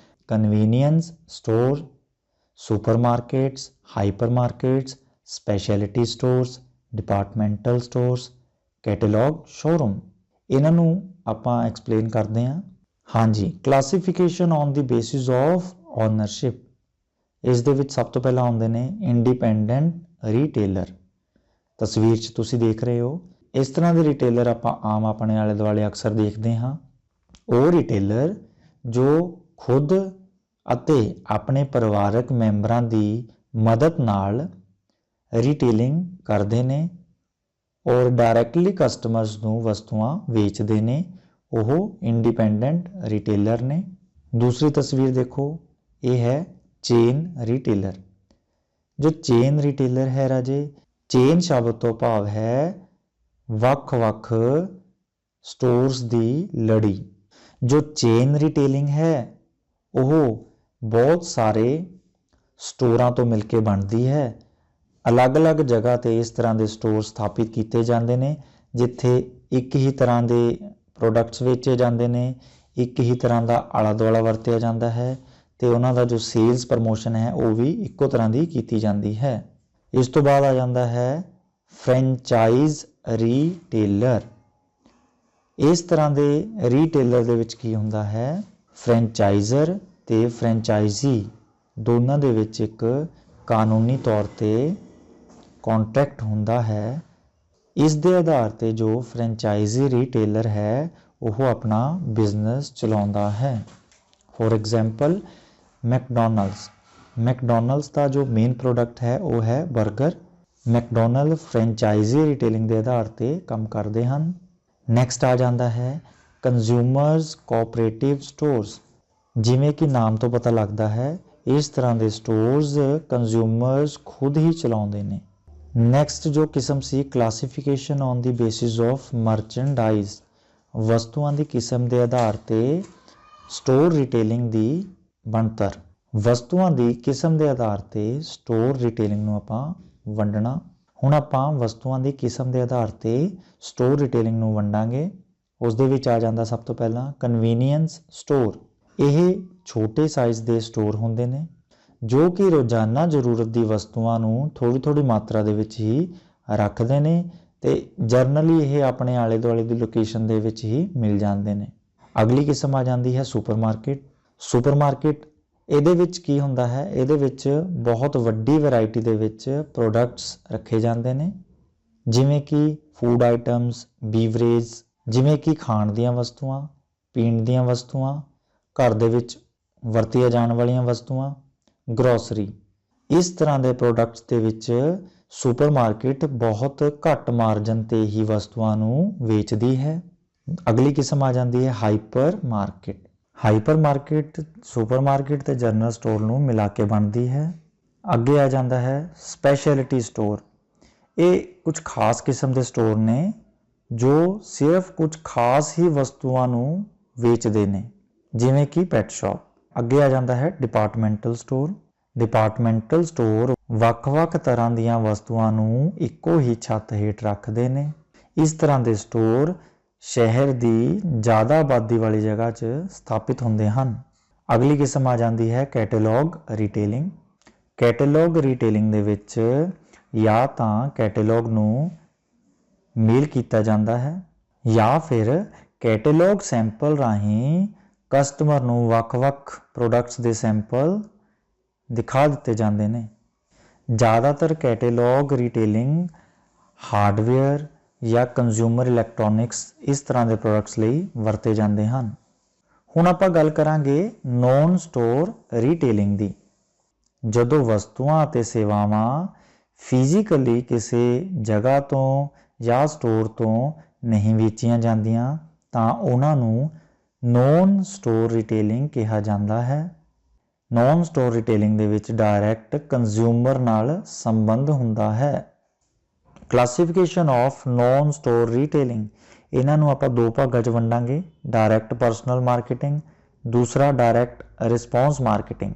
convenience store, supermarkets, hypermarkets, speciality stores, departmental stores, catalogue showroom. ਇਹਨਾਂ ਨੂੰ ਆਪਾਂ ਐਕਸਪਲੇਨ ਕਰਦੇ ਹਾਂ। ਹਾਂਜੀ, classification on the basis of ownership, ਇਸ ਦੇ ਵਿੱਚ ਸਭ ਤੋਂ ਪਹਿਲਾਂ ਆਉਂਦੇ ਨੇ ਇੰਡੀਪੈਂਡੈਂਟ ਰਿਟੇਲਰ। ਤਸਵੀਰ 'ਚ ਤੁਸੀਂ ਦੇਖ ਰਹੇ ਹੋ, ਇਸ ਤਰ੍ਹਾਂ ਦੇ ਰਿਟੇਲਰ ਆਪਾਂ ਆਮ ਆਪਣੇ ਆਲੇ ਦੁਆਲੇ ਅਕਸਰ ਦੇਖਦੇ ਹਾਂ। ਉਹ ਰਿਟੇਲਰ ਜੋ ਖੁਦ ਅਤੇ ਆਪਣੇ ਪਰਿਵਾਰਕ ਮੈਂਬਰਾਂ ਦੀ ਮਦਦ ਨਾਲ ਰਿਟੇਲਿੰਗ ਕਰਦੇ ਨੇ ਔਰ ਡਾਇਰੈਕਟਲੀ ਕਸਟਮਰਸ ਨੂੰ ਵਸਤੂਆਂ ਵੇਚਦੇ ਨੇ, ਉਹ ਇੰਡੀਪੈਂਡੈਂਟ ਰਿਟੇਲਰ ਨੇ। ਦੂਸਰੀ ਤਸਵੀਰ ਦੇਖੋ, ਇਹ ਹੈ ਚੇਨ ਰਿਟੇਲਰ। ਜੋ ਚੇਨ ਰਿਟੇਲਰ ਹੈ ਰਾਜੇ, ਚੇਨ ਸ਼ਬਦ ਤੋਂ ਭਾਵ ਹੈ ਵੱਖ-ਵੱਖ ਸਟੋਰਸ ਦੀ ਲੜੀ। ਜੋ ਚੇਨ ਰਿਟੇਲਿੰਗ ਹੈ ਉਹ ਬਹੁਤ ਸਾਰੇ ਸਟੋਰਾਂ ਤੋਂ ਮਿਲ ਕੇ ਬਣਦੀ ਹੈ। ਅਲੱਗ-ਅਲੱਗ ਜਗ੍ਹਾ ਤੇ ਇਸ ਤਰ੍ਹਾਂ ਦੇ ਸਟੋਰ ਸਥਾਪਿਤ ਕੀਤੇ ਜਾਂਦੇ ਨੇ, ਜਿੱਥੇ ਇੱਕ ਹੀ ਤਰ੍ਹਾਂ ਦੇ ਪ੍ਰੋਡਕਟਸ ਵੇਚੇ ਜਾਂਦੇ ਨੇ, ਇੱਕ ਹੀ ਤਰ੍ਹਾਂ ਦਾ ਆਲਾ ਦੁਆਲਾ ਵਰਤਿਆ ਜਾਂਦਾ ਹੈ ਤੇ ਉਹਨਾਂ ਦਾ ਜੋ ਸੇਲਸ ਪ੍ਰਮੋਸ਼ਨ ਹੈ ਉਹ ਵੀ ਇੱਕੋ ਤਰ੍ਹਾਂ ਦੀ ਕੀਤੀ ਜਾਂਦੀ ਹੈ। ਇਸ ਤੋਂ ਬਾਅਦ ਆ ਜਾਂਦਾ ਹੈ ਫਰੈਂਚਾਈਜ਼ ਰੀਟੇਲਰ। ਇਸ ਤਰ੍ਹਾਂ ਦੇ ਰੀਟੇਲਰ ਦੇ ਵਿੱਚ ਕੀ ਹੁੰਦਾ ਹੈ, ਫਰੈਂਚਾਈਜ਼ਰ ਤੇ ਫਰੈਂਚਾਈਜ਼ੀ ਦੋਨਾਂ ਦੇ ਵਿੱਚ ਇੱਕ ਕਾਨੂੰਨੀ ਤੌਰ ਤੇ ਕੰਟਰੈਕਟ ਹੁੰਦਾ ਹੈ। ਇਸ ਦੇ ਆਧਾਰ ਤੇ ਜੋ ਫਰੈਂਚਾਈਜ਼ੀ ਰੀਟੇਲਰ ਹੈ ਉਹ ਆਪਣਾ ਬਿਜ਼ਨਸ ਚਲਾਉਂਦਾ ਹੈ। ਫੋਰ ਐਗਜ਼ਾਮਪਲ ਮੈਕਡੋਨਲਡਸ ਦਾ ਜੋ ਮੇਨ ਪ੍ਰੋਡਕਟ ਹੈ ਉਹ ਹੈ 버ਗਰ। ਮੈਕਡੋਨਲਡ ਫਰੈਂਚਾਈਜ਼ੀ ਰਿਟੇਲਿੰਗ ਦੇ ਆਧਾਰ ਤੇ ਕੰਮ ਕਰਦੇ ਹਨ। ਨੈਕਸਟ ਆ ਜਾਂਦਾ ਹੈ ਕੰਜ਼ਿਊਮਰਸ ਕੋਆਪਰੇਟਿਵ ਸਟੋਰਸ। ਜਿਵੇਂ ਕਿ ਨਾਮ ਤੋਂ ਪਤਾ ਲੱਗਦਾ ਹੈ, ਇਸ ਤਰ੍ਹਾਂ ਦੇ ਸਟੋਰਸ ਕੰਜ਼ਿਊਮਰਸ ਖੁਦ ਹੀ ਚਲਾਉਂਦੇ ਨੇ। ਨੈਕਸਟ ਜੋ ਕਿਸਮ ਸੀ classification on the basis of merchandise, ਵਸਤੂਆਂ ਦੀ ਕਿਸਮ ਦੇ ਆਧਾਰ ਤੇ ਸਟੋਰ ਰਿਟੇਲਿੰਗ ਦੀ ਬਣਤਰ। ਵਸਤੂਆਂ ਦੀ ਕਿਸਮ ਦੇ ਆਧਾਰ ਤੇ ਸਟੋਰ ਰਿਟੇਲਿੰਗ ਨੂੰ ਆਪਾਂ ਵੰਡਣਾ। ਹੁਣ ਆਪਾਂ ਵਸਤੂਆਂ ਦੀ ਕਿਸਮ ਦੇ ਆਧਾਰ ਤੇ ਸਟੋਰ ਰਿਟੇਲਿੰਗ ਨੂੰ ਵੰਡਾਂਗੇ। ਉਸ ਦੇ ਵਿੱਚ ਆ ਜਾਂਦਾ ਸਭ ਤੋਂ ਪਹਿਲਾਂ ਕਨਵੀਨੀਅੰਸ ਸਟੋਰ। ਇਹ ਛੋਟੇ ਸਾਈਜ਼ ਦੇ ਸਟੋਰ ਹੁੰਦੇ ਨੇ ਜੋ ਕਿ ਰੋਜ਼ਾਨਾ ਜ਼ਰੂਰਤ ਦੀ ਵਸਤੂਆਂ ਨੂੰ ਥੋੜੀ ਮਾਤਰਾ ਦੇ ਵਿੱਚ ਹੀ ਰੱਖਦੇ ਨੇ ਤੇ ਜਰਨਲੀ ਇਹ ਆਪਣੇ ਆਲੇ ਦੁਆਲੇ ਦੀ ਲੋਕੇਸ਼ਨ ਦੇ ਵਿੱਚ ਹੀ ਮਿਲ ਜਾਂਦੇ ਨੇ। ਅਗਲੀ ਕਿਸਮ ਆ ਜਾਂਦੀ ਹੈ ਸੁਪਰਮਾਰਕੀਟ। ਇਹਦੇ ਵਿੱਚ ਕੀ ਹੁੰਦਾ ਹੈ, ਇਹਦੇ ਵਿੱਚ ਬਹੁਤ ਵੱਡੀ ਵੈਰਾਈਟੀ ਦੇ ਵਿੱਚ ਪ੍ਰੋਡਕਟਸ ਰੱਖੇ ਜਾਂਦੇ ਨੇ, ਜਿਵੇਂ ਕਿ ਫੂਡ ਆਈਟਮਸ, ਬੀਵਰੇਜ, ਜਿਵੇਂ ਕਿ ਖਾਣ ਦੀਆਂ ਵਸਤੂਆਂ, ਪੀਣ ਦੀਆਂ ਵਸਤੂਆਂ, ਘਰ ਦੇ ਵਿੱਚ ਵਰਤੀਆਂ ਜਾਣ ਵਾਲੀਆਂ ਵਸਤੂਆਂ, ਗਰੋਸਰੀ। ਇਸ ਤਰ੍ਹਾਂ ਦੇ ਪ੍ਰੋਡਕਟਸ ਦੇ ਵਿੱਚ ਸੁਪਰਮਾਰਕੀਟ ਬਹੁਤ ਘੱਟ ਮਾਰਜਨ ਤੇ ਹੀ ਵਸਤੂਆਂ ਨੂੰ ਵੇਚਦੀ ਹੈ। ਅਗਲੀ ਕਿਸਮ ਆ ਜਾਂਦੀ ਹੈ ਹਾਈਪਰਮਾਰਕੀਟ। ਹਾਈਪਰਮਾਰਕੀਟ ਸੁਪਰਮਾਰਕੀਟ ਤੇ ਜਨਰਲ ਸਟੋਰ ਨੂੰ ਮਿਲਾ ਕੇ ਬਣਦੀ ਹੈ। ਅੱਗੇ ਆ ਜਾਂਦਾ ਹੈ ਸਪੈਸ਼ਲਿਟੀ ਸਟੋਰ। ਇਹ ਕੁਝ ਖਾਸ ਕਿਸਮ ਦੇ ਸਟੋਰ ਨੇ ਜੋ ਸਿਰਫ ਕੁਝ ਖਾਸ ਹੀ ਵਸਤੂਆਂ ਨੂੰ ਵੇਚਦੇ ਨੇ, ਜਿਵੇਂ ਕਿ ਪੈਟ ਸ਼ਾਪ। ਅੱਗੇ ਆ ਜਾਂਦਾ ਹੈ ਡਿਪਾਰਟਮੈਂਟਲ ਸਟੋਰ। ਡਿਪਾਰਟਮੈਂਟਲ ਸਟੋਰ ਵੱਖ-ਵੱਖ ਤਰ੍ਹਾਂ ਦੀਆਂ ਵਸਤੂਆਂ ਨੂੰ ਇੱਕੋ ਹੀ ਛੱਤ ਹੇਠ ਰੱਖਦੇ ਨੇ। ਇਸ ਤਰ੍ਹਾਂ ਦੇ ਸਟੋਰ ਸ਼ਹਿਰ ਦੀ ਜ਼ਿਆਦਾ ਆਬਾਦੀ ਵਾਲੀ ਜਗ੍ਹਾ 'ਚ ਸਥਾਪਿਤ ਹੁੰਦੇ ਹਨ। ਅਗਲੀ ਕਿਸਮ ਆ ਜਾਂਦੀ ਹੈ ਕੈਟਲੌਗ ਰਿਟੇਲਿੰਗ। ਕੈਟਲੌਗ ਰਿਟੇਲਿੰਗ ਦੇ ਵਿੱਚ ਜਾਂ ਤਾਂ ਕੈਟਲੌਗ ਨੂੰ ਮੇਲ ਕੀਤਾ ਜਾਂਦਾ ਹੈ ਜਾਂ ਫਿਰ ਕੈਟਲੌਗ ਸੈਂਪਲ ਰਾਹੀਂ ਕਸਟਮਰ ਨੂੰ ਵੱਖ-ਵੱਖ ਪ੍ਰੋਡਕਟਸ ਦੇ ਸੈਂਪਲ ਦਿਖਾ ਦਿੱਤੇ ਜਾਂਦੇ ਨੇ। ਜ਼ਿਆਦਾਤਰ ਕੈਟੇਲੌਗ ਰੀਟੇਲਿੰਗ ਹਾਰਡਵੇਅਰ ਜਾਂ ਕੰਜ਼ਿਊਮਰ ਇਲੈਕਟ੍ਰੋਨਿਕਸ ਇਸ ਤਰ੍ਹਾਂ ਦੇ ਪ੍ਰੋਡਕਟਸ ਲਈ ਵਰਤੇ ਜਾਂਦੇ ਹਨ। ਹੁਣ ਆਪਾਂ ਗੱਲ ਕਰਾਂਗੇ ਨੌਨ ਸਟੋਰ ਰੀਟੇਲਿੰਗ ਦੀ। ਜਦੋਂ ਵਸਤੂਆਂ ਅਤੇ ਸੇਵਾਵਾਂ ਫਿਜ਼ੀਕਲੀ ਕਿਸੇ ਜਗ੍ਹਾ ਤੋਂ ਜਾਂ ਸਟੋਰ ਤੋਂ ਨਹੀਂ ਵੇਚੀਆਂ ਜਾਂਦੀਆਂ ਤਾਂ ਉਹਨਾਂ ਨੂੰ ਨੌਨ ਸਟੋਰ ਰੀਟੇਲਿੰਗ ਕਿਹਾ ਜਾਂਦਾ ਹੈ। ਨੌਨ ਸਟੋਰ ਰੀਟੇਲਿੰਗ ਦੇ ਵਿੱਚ ਡਾਇਰੈਕਟ ਕੰਜ਼ਿਊਮਰ ਨਾਲ ਸੰਬੰਧ ਹੁੰਦਾ ਹੈ। ਕਲਾਸੀਫਿਕੇਸ਼ਨ ਆਫ ਨੌਨ ਸਟੋਰ ਰੀਟੇਲਿੰਗ, ਇਹਨਾਂ ਨੂੰ ਆਪਾਂ ਦੋ ਭਾਗਾਂ 'ਚ ਵੰਡਾਂਗੇ, ਡਾਇਰੈਕਟ ਪਰਸਨਲ ਮਾਰਕੀਟਿੰਗ, ਦੂਸਰਾ direct response marketing.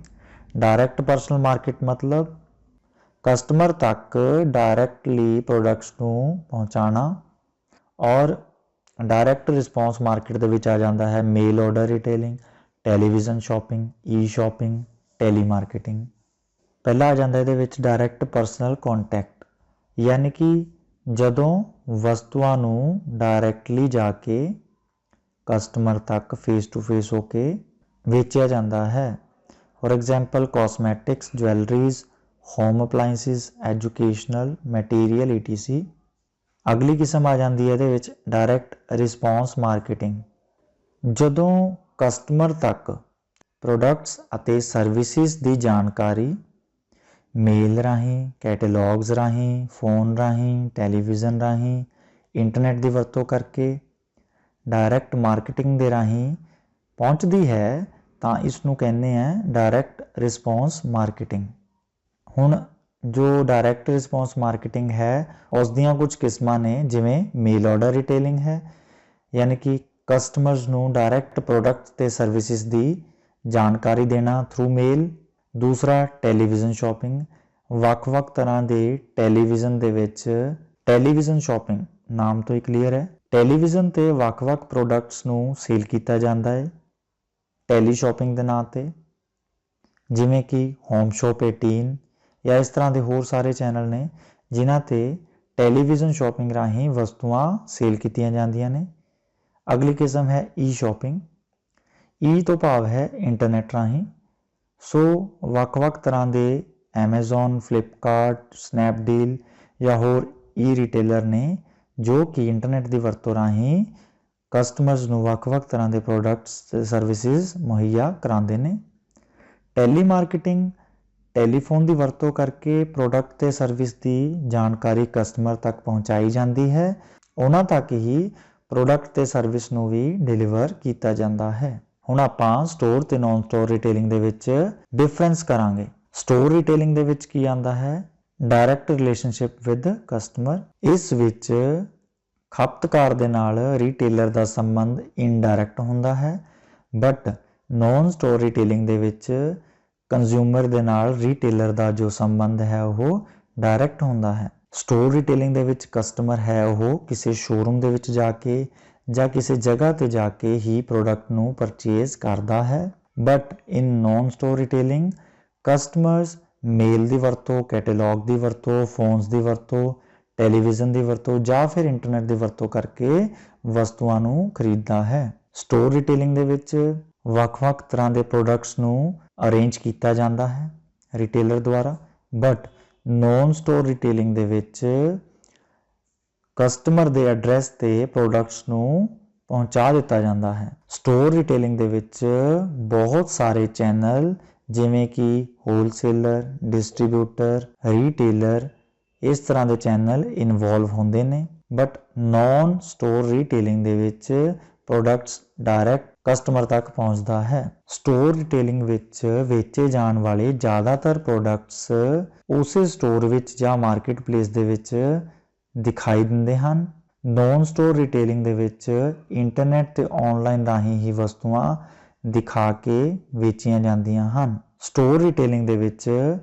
Direct personal market ਮਤਲਬ ਕਸਟਮਰ ਤੱਕ ਡਾਇਰੈਕਟਲੀ ਪ੍ਰੋਡਕਟਸ ਨੂੰ ਪਹੁੰਚਾਉਣਾ, ਔਰ ਡਾਇਰੈਕਟ ਰਿਸਪੌਂਸ ਮਾਰਕੀਟ ਦੇ ਵਿੱਚ ਆ ਜਾਂਦਾ ਹੈ ਮੇਲ ਆਰਡਰ ਰੀਟੇਲਿੰਗ, ਟੈਲੀਵਿਜ਼ਨ ਸ਼ਾਪਿੰਗ, ਈ ਸ਼ਾਪਿੰਗ, ਟੈਲੀ ਮਾਰਕੀਟਿੰਗ। ਪਹਿਲਾ ਆ ਜਾਂਦਾ ਇਹਦੇ ਵਿੱਚ ਡਾਇਰੈਕਟ ਪਰਸਨਲ ਕੰਟੈਕਟ, ਯਾਨੀ ਕਿ ਜਦੋਂ ਵਸਤੂਆਂ ਨੂੰ ਡਾਇਰੈਕਟਲੀ ਜਾ ਕੇ ਕਸਟਮਰ ਤੱਕ ਫੇਸ ਟੂ ਫੇਸ ਹੋ ਕੇ ਵੇਚਿਆ ਜਾਂਦਾ ਹੈ। For example cosmetics, jewelleries, home appliances, educational material ETC। अगली किस्म आ जाती है ये डायरैक्ट रिस्पॉन्स मार्केटिंग। जदों कस्टमर तक प्रोडक्ट्स अते सर्विसिस की जानकारी मेल राही, कैटलॉग्स राही, फोन राही, टैलीविज़न राही, इंटरनेट की वरतों करके डायरैक्ट मार्केटिंग के राही पहुँचती है ਤਾਂ ਇਸ ਨੂੰ ਕਹਿੰਦੇ ਆ ਡਾਇਰੈਕਟ ਰਿਸਪੌਂਸ ਮਾਰਕੀਟਿੰਗ। ਹੁਣ ਜੋ ਡਾਇਰੈਕਟ ਰਿਸਪੌਂਸ ਮਾਰਕੀਟਿੰਗ ਹੈ ਉਸ ਦੀਆਂ ਕੁਝ ਕਿਸਮਾਂ ਨੇ, ਜਿਵੇਂ ਮੇਲ ਆਰਡਰ ਰਿਟੇਲਿੰਗ ਹੈ, ਯਾਨੀ ਕਿ ਕਸਟਮਰਸ ਨੂੰ ਡਾਇਰੈਕਟ ਪ੍ਰੋਡਕਟ ਤੇ ਸਰਵਿਸਿਜ਼ ਦੀ ਜਾਣਕਾਰੀ ਦੇਣਾ ਥਰੂ ਮੇਲ। ਦੂਸਰਾ ਟੈਲੀਵਿਜ਼ਨ ਸ਼ਾਪਿੰਗ, ਵੱਖ-ਵੱਖ ਤਰ੍ਹਾਂ ਦੇ ਟੈਲੀਵਿਜ਼ਨ ਦੇ ਵਿੱਚ ਟੈਲੀਵਿਜ਼ਨ ਸ਼ਾਪਿੰਗ ਨਾਮ ਤੋਂ ਹੀ ਕਲੀਅਰ ਹੈ, ਟੈਲੀਵਿਜ਼ਨ ਤੇ ਵੱਖ-ਵੱਖ ਪ੍ਰੋਡਕਟਸ ਨੂੰ ਸੇਲ ਕੀਤਾ ਜਾਂਦਾ ਹੈ ਟੈਲੀ ਸ਼ਾਪਿੰਗ ਦੇ ਨਾਂ ਤੇ, ਜਿਵੇਂ ਕਿ ਹੋਮ ਸ਼ੋਪ 18 ਜਾਂ ਇਸ ਤਰ੍ਹਾਂ ਦੇ ਹੋਰ ਸਾਰੇ ਚੈਨਲ ਨੇ ਜਿਨ੍ਹਾਂ ਤੇ ਟੈਲੀਵਿਜ਼ਨ ਸ਼ਾਪਿੰਗ ਰਾਹੀਂ ਵਸਤੂਆਂ ਸੇਲ ਕੀਤੀਆਂ ਜਾਂਦੀਆਂ ਨੇ। ਅਗਲੀ ਕਿਸਮ ਹੈ ਈ ਸ਼ਾਪਿੰਗ। ਈ ਤੋਂ ਭਾਵ ਹੈ ਇੰਟਰਨੈਟ ਰਾਹੀਂ। ਸੋ ਵੱਖ-ਵੱਖ ਤਰ੍ਹਾਂ ਦੇ ਐਮਾਜ਼ੋਨ, ਫਲਿੱਪਕਾਰਟ, ਸਨੈਪਡੀਲ ਜਾਂ ਹੋਰ ਈ ਰਿਟੇਲਰ ਨੇ ਜੋ ਕਿ ਇੰਟਰਨੈਟ ਦੀ ਵਰਤੋਂ ਰਾਹੀਂ ਕਸਟਮਰਸ ਨੂੰ ਵੱਖ-ਵੱਖ ਤਰ੍ਹਾਂ ਦੇ ਪ੍ਰੋਡਕਟਸ ਤੇ ਸਰਵਿਸਿਜ਼ ਮੁਹੱਈਆ ਕਰਾਉਂਦੇ ਨੇ। ਟੈਲੀ ਮਾਰਕੀਟਿੰਗ, ਟੈਲੀਫੋਨ ਦੀ ਵਰਤੋਂ ਕਰਕੇ ਪ੍ਰੋਡਕਟ ਤੇ ਸਰਵਿਸ ਦੀ ਜਾਣਕਾਰੀ ਕਸਟਮਰ ਤੱਕ ਪਹੁੰਚਾਈ ਜਾਂਦੀ ਹੈ, ਉਹਨਾਂ ਤੱਕ ਹੀ ਪ੍ਰੋਡਕਟ ਤੇ ਸਰਵਿਸ ਨੂੰ ਵੀ ਡਿਲੀਵਰ ਕੀਤਾ ਜਾਂਦਾ ਹੈ। ਹੁਣ ਆਪਾਂ ਸਟੋਰ ਤੇ ਨੌਨ ਸਟੋਰ ਰਿਟੇਲਿੰਗ ਦੇ ਵਿੱਚ ਡਿਫਰੈਂਸ ਕਰਾਂਗੇ। ਸਟੋਰ ਰਿਟੇਲਿੰਗ ਦੇ ਵਿੱਚ ਕੀ ਆਉਂਦਾ ਹੈ? Direct relationship with customer. ਇਸ ਵਿੱਚ ਖਪਤਕਾਰ ਦੇ ਨਾਲ ਰੀਟੇਲਰ ਦਾ ਸੰਬੰਧ ਇਨਡਾਇਰੈਕਟ ਹੁੰਦਾ ਹੈ, ਬਟ ਨੌਨ ਸਟੋਰ ਰਿਟੇਲਿੰਗ ਦੇ ਵਿੱਚ ਕੰਜ਼ਿਊਮਰ ਦੇ ਨਾਲ ਰੀਟੇਲਰ ਦਾ ਜੋ ਸੰਬੰਧ ਹੈ ਉਹ ਡਾਇਰੈਕਟ ਹੁੰਦਾ ਹੈ। ਸਟੋਰ ਰਿਟੇਲਿੰਗ ਦੇ ਵਿੱਚ ਕਸਟਮਰ ਹੈ ਉਹ ਕਿਸੇ ਸ਼ੋਰੂਮ ਦੇ ਵਿੱਚ ਜਾ ਕੇ ਜਾਂ ਕਿਸੇ ਜਗ੍ਹਾ ਤੇ ਜਾ ਕੇ ਹੀ ਪ੍ਰੋਡਕਟ ਨੂੰ ਪਰਚੇਜ਼ ਕਰਦਾ ਹੈ, but in non store retailing customers mail ਦੀ ਵਰਤੋਂ, ਕੈਟਲੌਗ ਦੀ ਵਰਤੋਂ, ਫੋਨਸ ਦੀ ਵਰਤੋਂ, ਟੈਲੀਵਿਜ਼ਨ ਦੀ ਵਰਤੋਂ ਜਾਂ ਫਿਰ ਇੰਟਰਨੈਟ ਦੀ ਵਰਤੋਂ ਕਰਕੇ ਵਸਤੂਆਂ ਨੂੰ ਖਰੀਦਦਾ ਹੈ। ਸਟੋਰ ਰਿਟੇਲਿੰਗ ਦੇ ਵਿੱਚ ਵੱਖ-ਵੱਖ ਤਰ੍ਹਾਂ ਦੇ ਪ੍ਰੋਡਕਟਸ ਨੂੰ ਅਰੇਂਜ ਕੀਤਾ ਜਾਂਦਾ ਹੈ ਰਿਟੇਲਰ ਦੁਆਰਾ, ਬਟ ਨੌਨ ਸਟੋਰ ਰਿਟੇਲਿੰਗ ਦੇ ਵਿੱਚ ਕਸਟਮਰ ਦੇ ਐਡਰੈਸ ਤੇ ਪ੍ਰੋਡਕਟਸ ਨੂੰ ਪਹੁੰਚਾ ਦਿੱਤਾ ਜਾਂਦਾ ਹੈ। ਸਟੋਰ ਰਿਟੇਲਿੰਗ ਦੇ ਵਿੱਚ ਬਹੁਤ ਸਾਰੇ ਚੈਨਲ ਜਿਵੇਂ ਕਿ ਹੋਲਸੇਲਰ, ਡਿਸਟ੍ਰੀਬਿਊਟਰ, ਰੀਟੇਲਰ, ਇਸ ਤਰ੍ਹਾਂ ਦੇ ਚੈਨਲ ਇਨਵੋਲਵ ਹੁੰਦੇ ਨੇ, ਬਟ ਨੌਨ ਸਟੋਰ ਰੀਟੇਲਿੰਗ ਦੇ ਵਿੱਚ ਪ੍ਰੋਡਕਟਸ ਡਾਇਰੈਕਟ ਕਸਟਮਰ ਤੱਕ ਪਹੁੰਚਦਾ ਹੈ। ਸਟੋਰ ਰਿਟੇਲਿੰਗ ਵਿੱਚ ਵੇਚੇ ਜਾਣ ਵਾਲੇ ਜ਼ਿਆਦਾਤਰ ਪ੍ਰੋਡਕਟਸ ਉਸੇ ਸਟੋਰ ਵਿੱਚ ਜਾਂ ਮਾਰਕੀਟ ਪਲੇਸ ਦੇ ਵਿੱਚ ਦਿਖਾਈ ਦਿੰਦੇ ਹਨ। ਨੌਨ ਸਟੋਰ ਰਿਟੇਲਿੰਗ ਦੇ ਵਿੱਚ ਇੰਟਰਨੈਟ ਤੇ ਆਨਲਾਈਨ ਰਾਹੀਂ ਹੀ ਵਸਤੂਆਂ ਦਿਖਾ ਕੇ ਵੇਚੀਆਂ ਜਾਂਦੀਆਂ ਹਨ। ਸਟੋਰ ਰਿਟੇਲਿੰਗ ਦੇ ਵਿੱਚ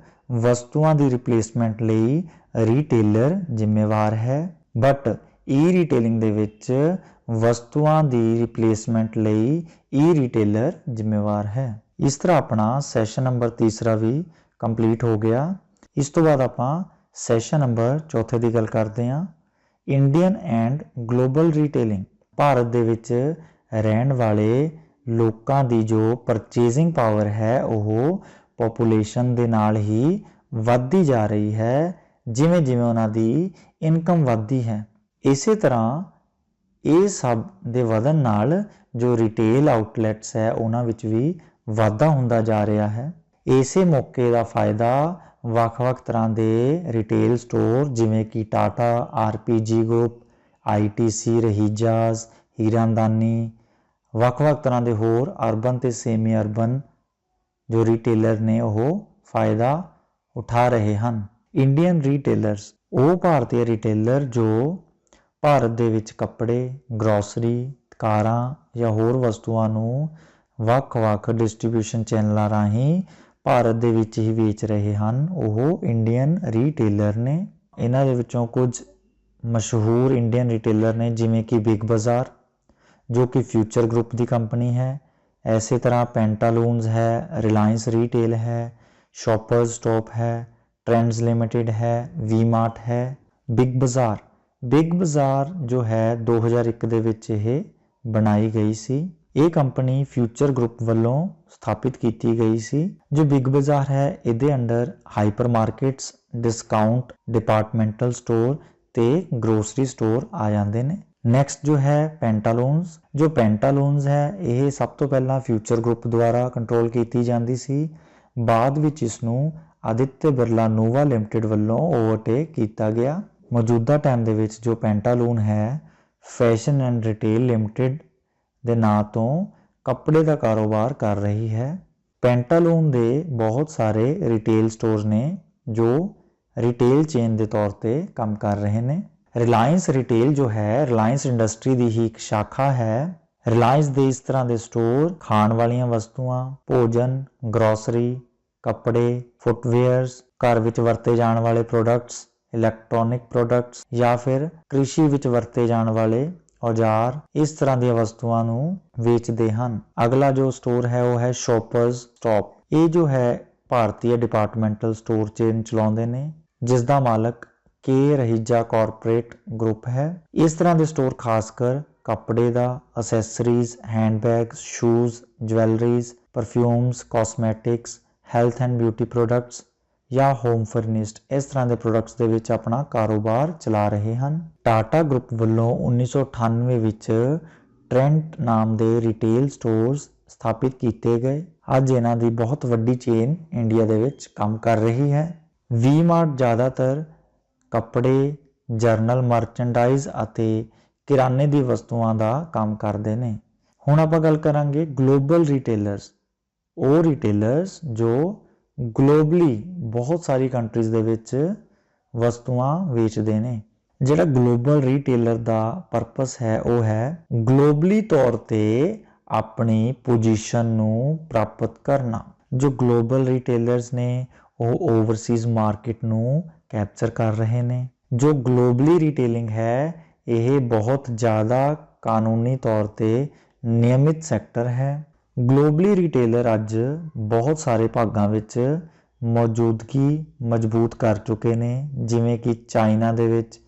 ਵਸਤੂਆਂ ਦੀ ਰਿਪਲੇਸਮੈਂਟ ਲਈ ਰੀਟੇਲਰ ਜ਼ਿੰਮੇਵਾਰ ਹੈ, ਬਟ ਈ ਰਿਟੇਲਿੰਗ ਦੇ ਵਿੱਚ ਵਸਤੂਆਂ ਦੀ ਰਿਪਲੇਸਮੈਂਟ ਲਈ ਈ ਰਿਟੇਲਰ ਜ਼ਿੰਮੇਵਾਰ ਹੈ। ਇਸ ਤਰ੍ਹਾਂ ਆਪਣਾ ਸੈਸ਼ਨ ਨੰਬਰ 3 ਵੀ ਕੰਪਲੀਟ ਹੋ ਗਿਆ। ਇਸ ਤੋਂ ਬਾਅਦ ਆਪਾਂ ਸੈਸ਼ਨ ਨੰਬਰ 4 ਦੀ ਗੱਲ ਕਰਦੇ ਹਾਂ, ਇੰਡੀਅਨ ਐਂਡ ਗਲੋਬਲ ਰੀਟੇਲਿੰਗ। ਭਾਰਤ ਦੇ ਵਿੱਚ ਰਹਿਣ ਵਾਲੇ ਲੋਕਾਂ ਦੀ ਜੋ ਪਰਚੇਜ਼ਿੰਗ ਪਾਵਰ ਹੈ ਉਹ ਪੋਪੂਲੇਸ਼ਨ ਦੇ ਨਾਲ ਹੀ ਵੱਧਦੀ ਜਾ ਰਹੀ ਹੈ, ਜਿਵੇਂ ਜਿਵੇਂ ਉਹਨਾਂ ਦੀ ਇਨਕਮ ਵੱਧਦੀ ਹੈ। ਇਸੇ ਤਰ੍ਹਾਂ ਇਹ ਸਭ ਦੇ ਵਧਣ ਨਾਲ ਜੋ ਰਿਟੇਲ ਆਊਟਲੈਟਸ ਹੈ ਉਹਨਾਂ ਵਿੱਚ ਵੀ ਵਾਧਾ ਹੁੰਦਾ ਜਾ ਰਿਹਾ ਹੈ। ਇਸੇ ਮੌਕੇ ਦਾ ਫਾਇਦਾ ਵੱਖ-ਵੱਖ ਤਰ੍ਹਾਂ ਦੇ ਰਿਟੇਲ ਸਟੋਰ ਜਿਵੇਂ ਕਿ ਟਾਟਾ, RPG ਗਰੁੱਪ, ITC, ਰਹੀਜਾਜ਼, ਹੀਰਾਨੰਦਾਨੀ, ਵੱਖ-ਵੱਖ ਤਰ੍ਹਾਂ ਦੇ ਹੋਰ ਅਰਬਨ ਤੇ ਸੈਮੀ ਅਰਬਨ ਜੋ ਰਿਟੇਲਰ ਨੇ ਉਹ ਫਾਇਦਾ ਉਠਾ ਰਹੇ ਹਨ। ਇੰਡੀਅਨ ਰਿਟੇਲਰਸ ਉਹ ਭਾਰਤੀ ਰਿਟੇਲਰ ਜੋ ਭਾਰਤ ਦੇ ਵਿੱਚ ਕੱਪੜੇ, ਗਰੋਸਰੀ, ਕਾਰਾਂ ਜਾਂ ਹੋਰ ਵਸਤੂਆਂ ਨੂੰ ਵੱਖ-ਵੱਖ ਡਿਸਟ੍ਰੀਬਿਊਸ਼ਨ ਚੈਨਲਾਂ ਰਾਹੀਂ ਭਾਰਤ ਦੇ ਵਿੱਚ ਹੀ ਵੇਚ ਰਹੇ ਹਨ, ਉਹ ਇੰਡੀਅਨ ਰਿਟੇਲਰ ਨੇ। ਇਹਨਾਂ ਦੇ ਵਿੱਚੋਂ ਕੁਝ ਮਸ਼ਹੂਰ ਇੰਡੀਅਨ ਰਿਟੇਲਰ ਨੇ ਜਿਵੇਂ ਕਿ ਬਿਗ ਬਾਜ਼ਾਰ ਜੋ ਕਿ ਫਿਊਚਰ ਗਰੁੱਪ ਦੀ ਕੰਪਨੀ ਹੈ। ਇਸੇ ਤਰ੍ਹਾਂ ਪੈਂਟਾਲੂਨਸ ਹੈ, ਰਿਲਾਇੰਸ ਰਿਟੇਲ ਹੈ, ਸ਼ੌਪਰਸ ਸਟਾਪ ਹੈ, ਟ੍ਰੈਂਡਸ ਲਿਮਿਟਿਡ ਹੈ, ਵੀ-ਮਾਰਟ ਹੈ। ਬਿਗ ਬਾਜ਼ਾਰ ਜੋ ਹੈ 2001 ਦੇ ਵਿੱਚ ਇਹ ਬਣਾਈ ਗਈ ਸੀ। ਇਹ ਕੰਪਨੀ ਫਿਊਚਰ ਗਰੁੱਪ ਵੱਲੋਂ ਸਥਾਪਿਤ ਕੀਤੀ ਗਈ ਸੀ। ਜੋ ਬਿਗ ਬਾਜ਼ਾਰ ਹੈ ਇਹਦੇ under hyper markets, discount, departmental store ਤੇ ਗਰੋਸਰੀ ਸਟੋਰ ਆ ਜਾਂਦੇ ਨੇ। ਨੈਕਸਟ ਜੋ ਹੈ ਪੈਂਟਾਲੂਨਸ ਹੈ ਇਹ ਸਭ ਤੋਂ ਪਹਿਲਾਂ ਫਿਊਚਰ ਗਰੁੱਪ ਦੁਆਰਾ ਕੰਟਰੋਲ ਕੀਤੀ ਜਾਂਦੀ ਸੀ। ਬਾਅਦ ਵਿੱਚ ਇਸ ਨੂੰ ਆਦਿਤਯ ਬਿਰਲਾ ਨੋਵਾ ਲਿਮਟਿਡ ਵੱਲੋਂ ਓਵਰਟੇਕ ਕੀਤਾ ਗਿਆ। ਮੌਜੂਦਾ ਟਾਈਮ ਦੇ ਵਿੱਚ ਜੋ ਪੈਂਟਾਲੂਨ ਹੈ ਫੈਸ਼ਨ ਐਂਡ ਰਿਟੇਲ ਲਿਮਟਿਡ ਦੇ ਨਾਂ ਤੋਂ ਕੱਪੜੇ ਦਾ ਕਾਰੋਬਾਰ ਕਰ ਰਹੀ ਹੈ। ਪੈਂਟਾਲੂਨ ਦੇ ਬਹੁਤ ਸਾਰੇ ਰਿਟੇਲ ਸਟੋਰਸ ਨੇ ਜੋ ਰਿਟੇਲ ਚੇਨ ਦੇ ਤੌਰ ਤੇ ਕੰਮ ਕਰ ਰਹੇ ਨੇ। ਰਿਲਾਇੰਸ ਰਿਟੇਲ ਜੋ ਹੈ ਰਿਲਾਇੰਸ ਇੰਡਸਟਰੀ ਦੀ ਹੀ ਇੱਕ ਸ਼ਾਖਾ ਹੈ। ਰਿਲਾਇੰਸ ਦੇ ਇਸ ਤਰ੍ਹਾਂ ਦੇ ਸਟੋਰ ਖਾਣ ਵਾਲੀਆਂ ਵਸਤੂਆਂ, ਭੋਜਨ, ਗਰੋਸਰੀ, ਕੱਪੜੇ, ਫੁੱਟਵੇਅਰਸ, ਘਰ ਵਿੱਚ ਵਰਤੇ ਜਾਣ ਵਾਲੇ ਪ੍ਰੋਡਕਟਸ, ਇਲੈਕਟ੍ਰੋਨਿਕ ਪ੍ਰੋਡਕਟਸ ਜਾਂ ਫਿਰ ਕ੍ਰਿਸ਼ੀ ਵਿੱਚ ਵਰਤੇ ਜਾਣ ਵਾਲੇ ਔਜ਼ਾਰ, ਇਸ ਤਰ੍ਹਾਂ ਦੀਆਂ ਵਸਤੂਆਂ ਨੂੰ ਵੇਚਦੇ ਹਨ। ਅਗਲਾ ਜੋ ਸਟੋਰ ਹੈ ਉਹ ਹੈ ਸ਼ੌਪਰਸ ਸਟਾਪ। ਇਹ ਜੋ ਹੈ ਭਾਰਤੀ ਡਿਪਾਰਟਮੈਂਟਲ ਸਟੋਰ ਚੇਨ ਚਲਾਉਂਦੇ ਨੇ ਜਿਸ ਦਾ ਮਾਲਕ ਕੇ ਰਹੀਜਾ ਕਾਰਪੋਰੇਟ ਗਰੁੱਪ ਹੈ। ਇਸ ਤਰ੍ਹਾਂ ਦੇ ਸਟੋਰ ਖਾਸ ਕਰ ਕੱਪੜੇ ਦਾ, accessories, handbags, shoes, jewelleries, perfumes, cosmetics, health and beauty products ਜਾਂ ਹੋਮ ਫਰਨਿਸ਼ਡ ਇਸ ਤਰ੍ਹਾਂ ਦੇ ਪ੍ਰੋਡਕਟਸ ਦੇ ਵਿੱਚ ਆਪਣਾ ਕਾਰੋਬਾਰ ਚਲਾ ਰਹੇ ਹਨ। ਟਾਟਾ ਗਰੁੱਪ ਵੱਲੋਂ 1998 ਵਿੱਚ ਟ੍ਰੈਂਟ ਨਾਮ ਦੇ ਰਿਟੇਲ ਸਟੋਰਸ ਸਥਾਪਿਤ ਕੀਤੇ ਗਏ। ਅੱਜ ਇਹਨਾਂ ਦੀ ਬਹੁਤ ਵੱਡੀ ਚੇਨ ਇੰਡੀਆ ਦੇ ਵਿੱਚ ਕੰਮ ਕਰ ਰਹੀ ਹੈ। ਵੀ-ਮਾਰਟ ਜ਼ਿਆਦਾਤਰ ਕੱਪੜੇ, ਜਰਨਲ ਮਰਚੈਂਡਾਈਜ਼ ਅਤੇ ਕਿਰਾਨੇ ਦੀ ਵਸਤੂਆਂ ਦਾ ਕੰਮ ਕਰਦੇ ਨੇ। ਹੁਣ ਆਪਾਂ ਗੱਲ ਕਰਾਂਗੇ ਗਲੋਬਲ ਰਿਟੇਲਰਸ। ਉਹ ਰਿਟੇਲਰਸ ਜੋ ਗਲੋਬਲੀ ਬਹੁਤ ਸਾਰੀ ਕੰਟਰੀਜ਼ ਦੇ ਵਿੱਚ ਵਸਤੂਆਂ ਵੇਚਦੇ ਨੇ। ਜਿਹੜਾ ਗਲੋਬਲ ਰਿਟੇਲਰ ਦਾ ਪਰਪਸ ਹੈ ਉਹ ਹੈ ਗਲੋਬਲੀ ਤੌਰ ਤੇ ਆਪਣੀ ਪੋਜੀਸ਼ਨ ਨੂੰ ਪ੍ਰਾਪਤ ਕਰਨਾ। ਜੋ ਗਲੋਬਲ ਰਿਟੇਲਰਸ ਨੇ ਉਹ ਓਵਰਸੀਜ਼ ਮਾਰਕੀਟ ਨੂੰ ਕੈਪਚਰ ਕਰ ਰਹੇ ਨੇ। ਜੋ ਗਲੋਬਲੀ ਰਿਟੇਲਿੰਗ ਹੈ ਇਹ ਬਹੁਤ ਜ਼ਿਆਦਾ ਕਾਨੂੰਨੀ ਤੌਰ ਤੇ ਨਿਯਮਿਤ ਸੈਕਟਰ ਹੈ। ਗਲੋਬਲੀ ਰਿਟੇਲਰ ਅੱਜ ਬਹੁਤ ਸਾਰੇ ਭਾਗਾਂ ਵਿੱਚ ਮੌਜੂਦਗੀ ਮਜ਼ਬੂਤ ਕਰ ਚੁੱਕੇ ਨੇ ਜਿਵੇਂ ਕਿ ਚਾਈਨਾ ਦੇ ਵਿੱਚ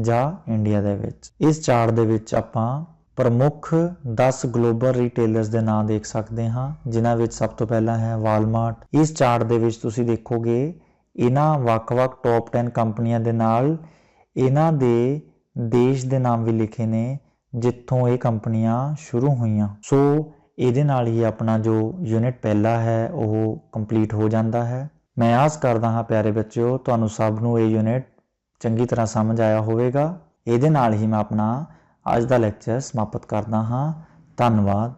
ਜਾਂ ਇੰਡੀਆ ਦੇ ਵਿੱਚ। ਇਸ ਚਾਰਟ ਦੇ ਵਿੱਚ ਆਪਾਂ ਪ੍ਰਮੁੱਖ 10 ਗਲੋਬਲ ਰਿਟੇਲਰਸ ਦੇ ਨਾਂ ਦੇਖ ਸਕਦੇ ਹਾਂ ਜਿਨ੍ਹਾਂ ਵਿੱਚ ਸਭ ਤੋਂ ਪਹਿਲਾਂ ਹੈ ਵਾਲਮਾਰਟ। ਇਸ ਚਾਰਟ ਦੇ ਵਿੱਚ ਤੁਸੀਂ ਦੇਖੋਗੇ ਇਹਨਾਂ ਵੱਖ-ਵੱਖ ਟੌਪ 10 ਕੰਪਨੀਆਂ ਦੇ ਨਾਲ ਇਹਨਾਂ ਦੇ ਦੇਸ਼ ਦੇ ਨਾਮ ਵੀ ਲਿਖੇ ਨੇ ਜਿੱਥੋਂ ਇਹ ਕੰਪਨੀਆਂ ਸ਼ੁਰੂ ਹੋਈਆਂ। ਸੋ ਇਹਦੇ ਨਾਲ ਹੀ ਆਪਣਾ ਜੋ ਯੂਨਿਟ ਪਹਿਲਾ ਹੈ ਉਹ ਕੰਪਲੀਟ ਹੋ ਜਾਂਦਾ ਹੈ। ਮੈਂ ਆਸ ਕਰਦਾ ਹਾਂ ਪਿਆਰੇ ਬੱਚਿਓ ਤੁਹਾਨੂੰ ਸਭ ਨੂੰ ਇਹ ਯੂਨਿਟ ਚੰਗੀ ਤਰ੍ਹਾਂ ਸਮਝ ਆਇਆ ਹੋਵੇਗਾ। ਇਹਦੇ ਨਾਲ ਹੀ ਮੈਂ ਆਪਣਾ ਅੱਜ ਦਾ ਲੈਕਚਰ ਸਮਾਪਤ ਕਰਦਾ ਹਾਂ। ਧੰਨਵਾਦ।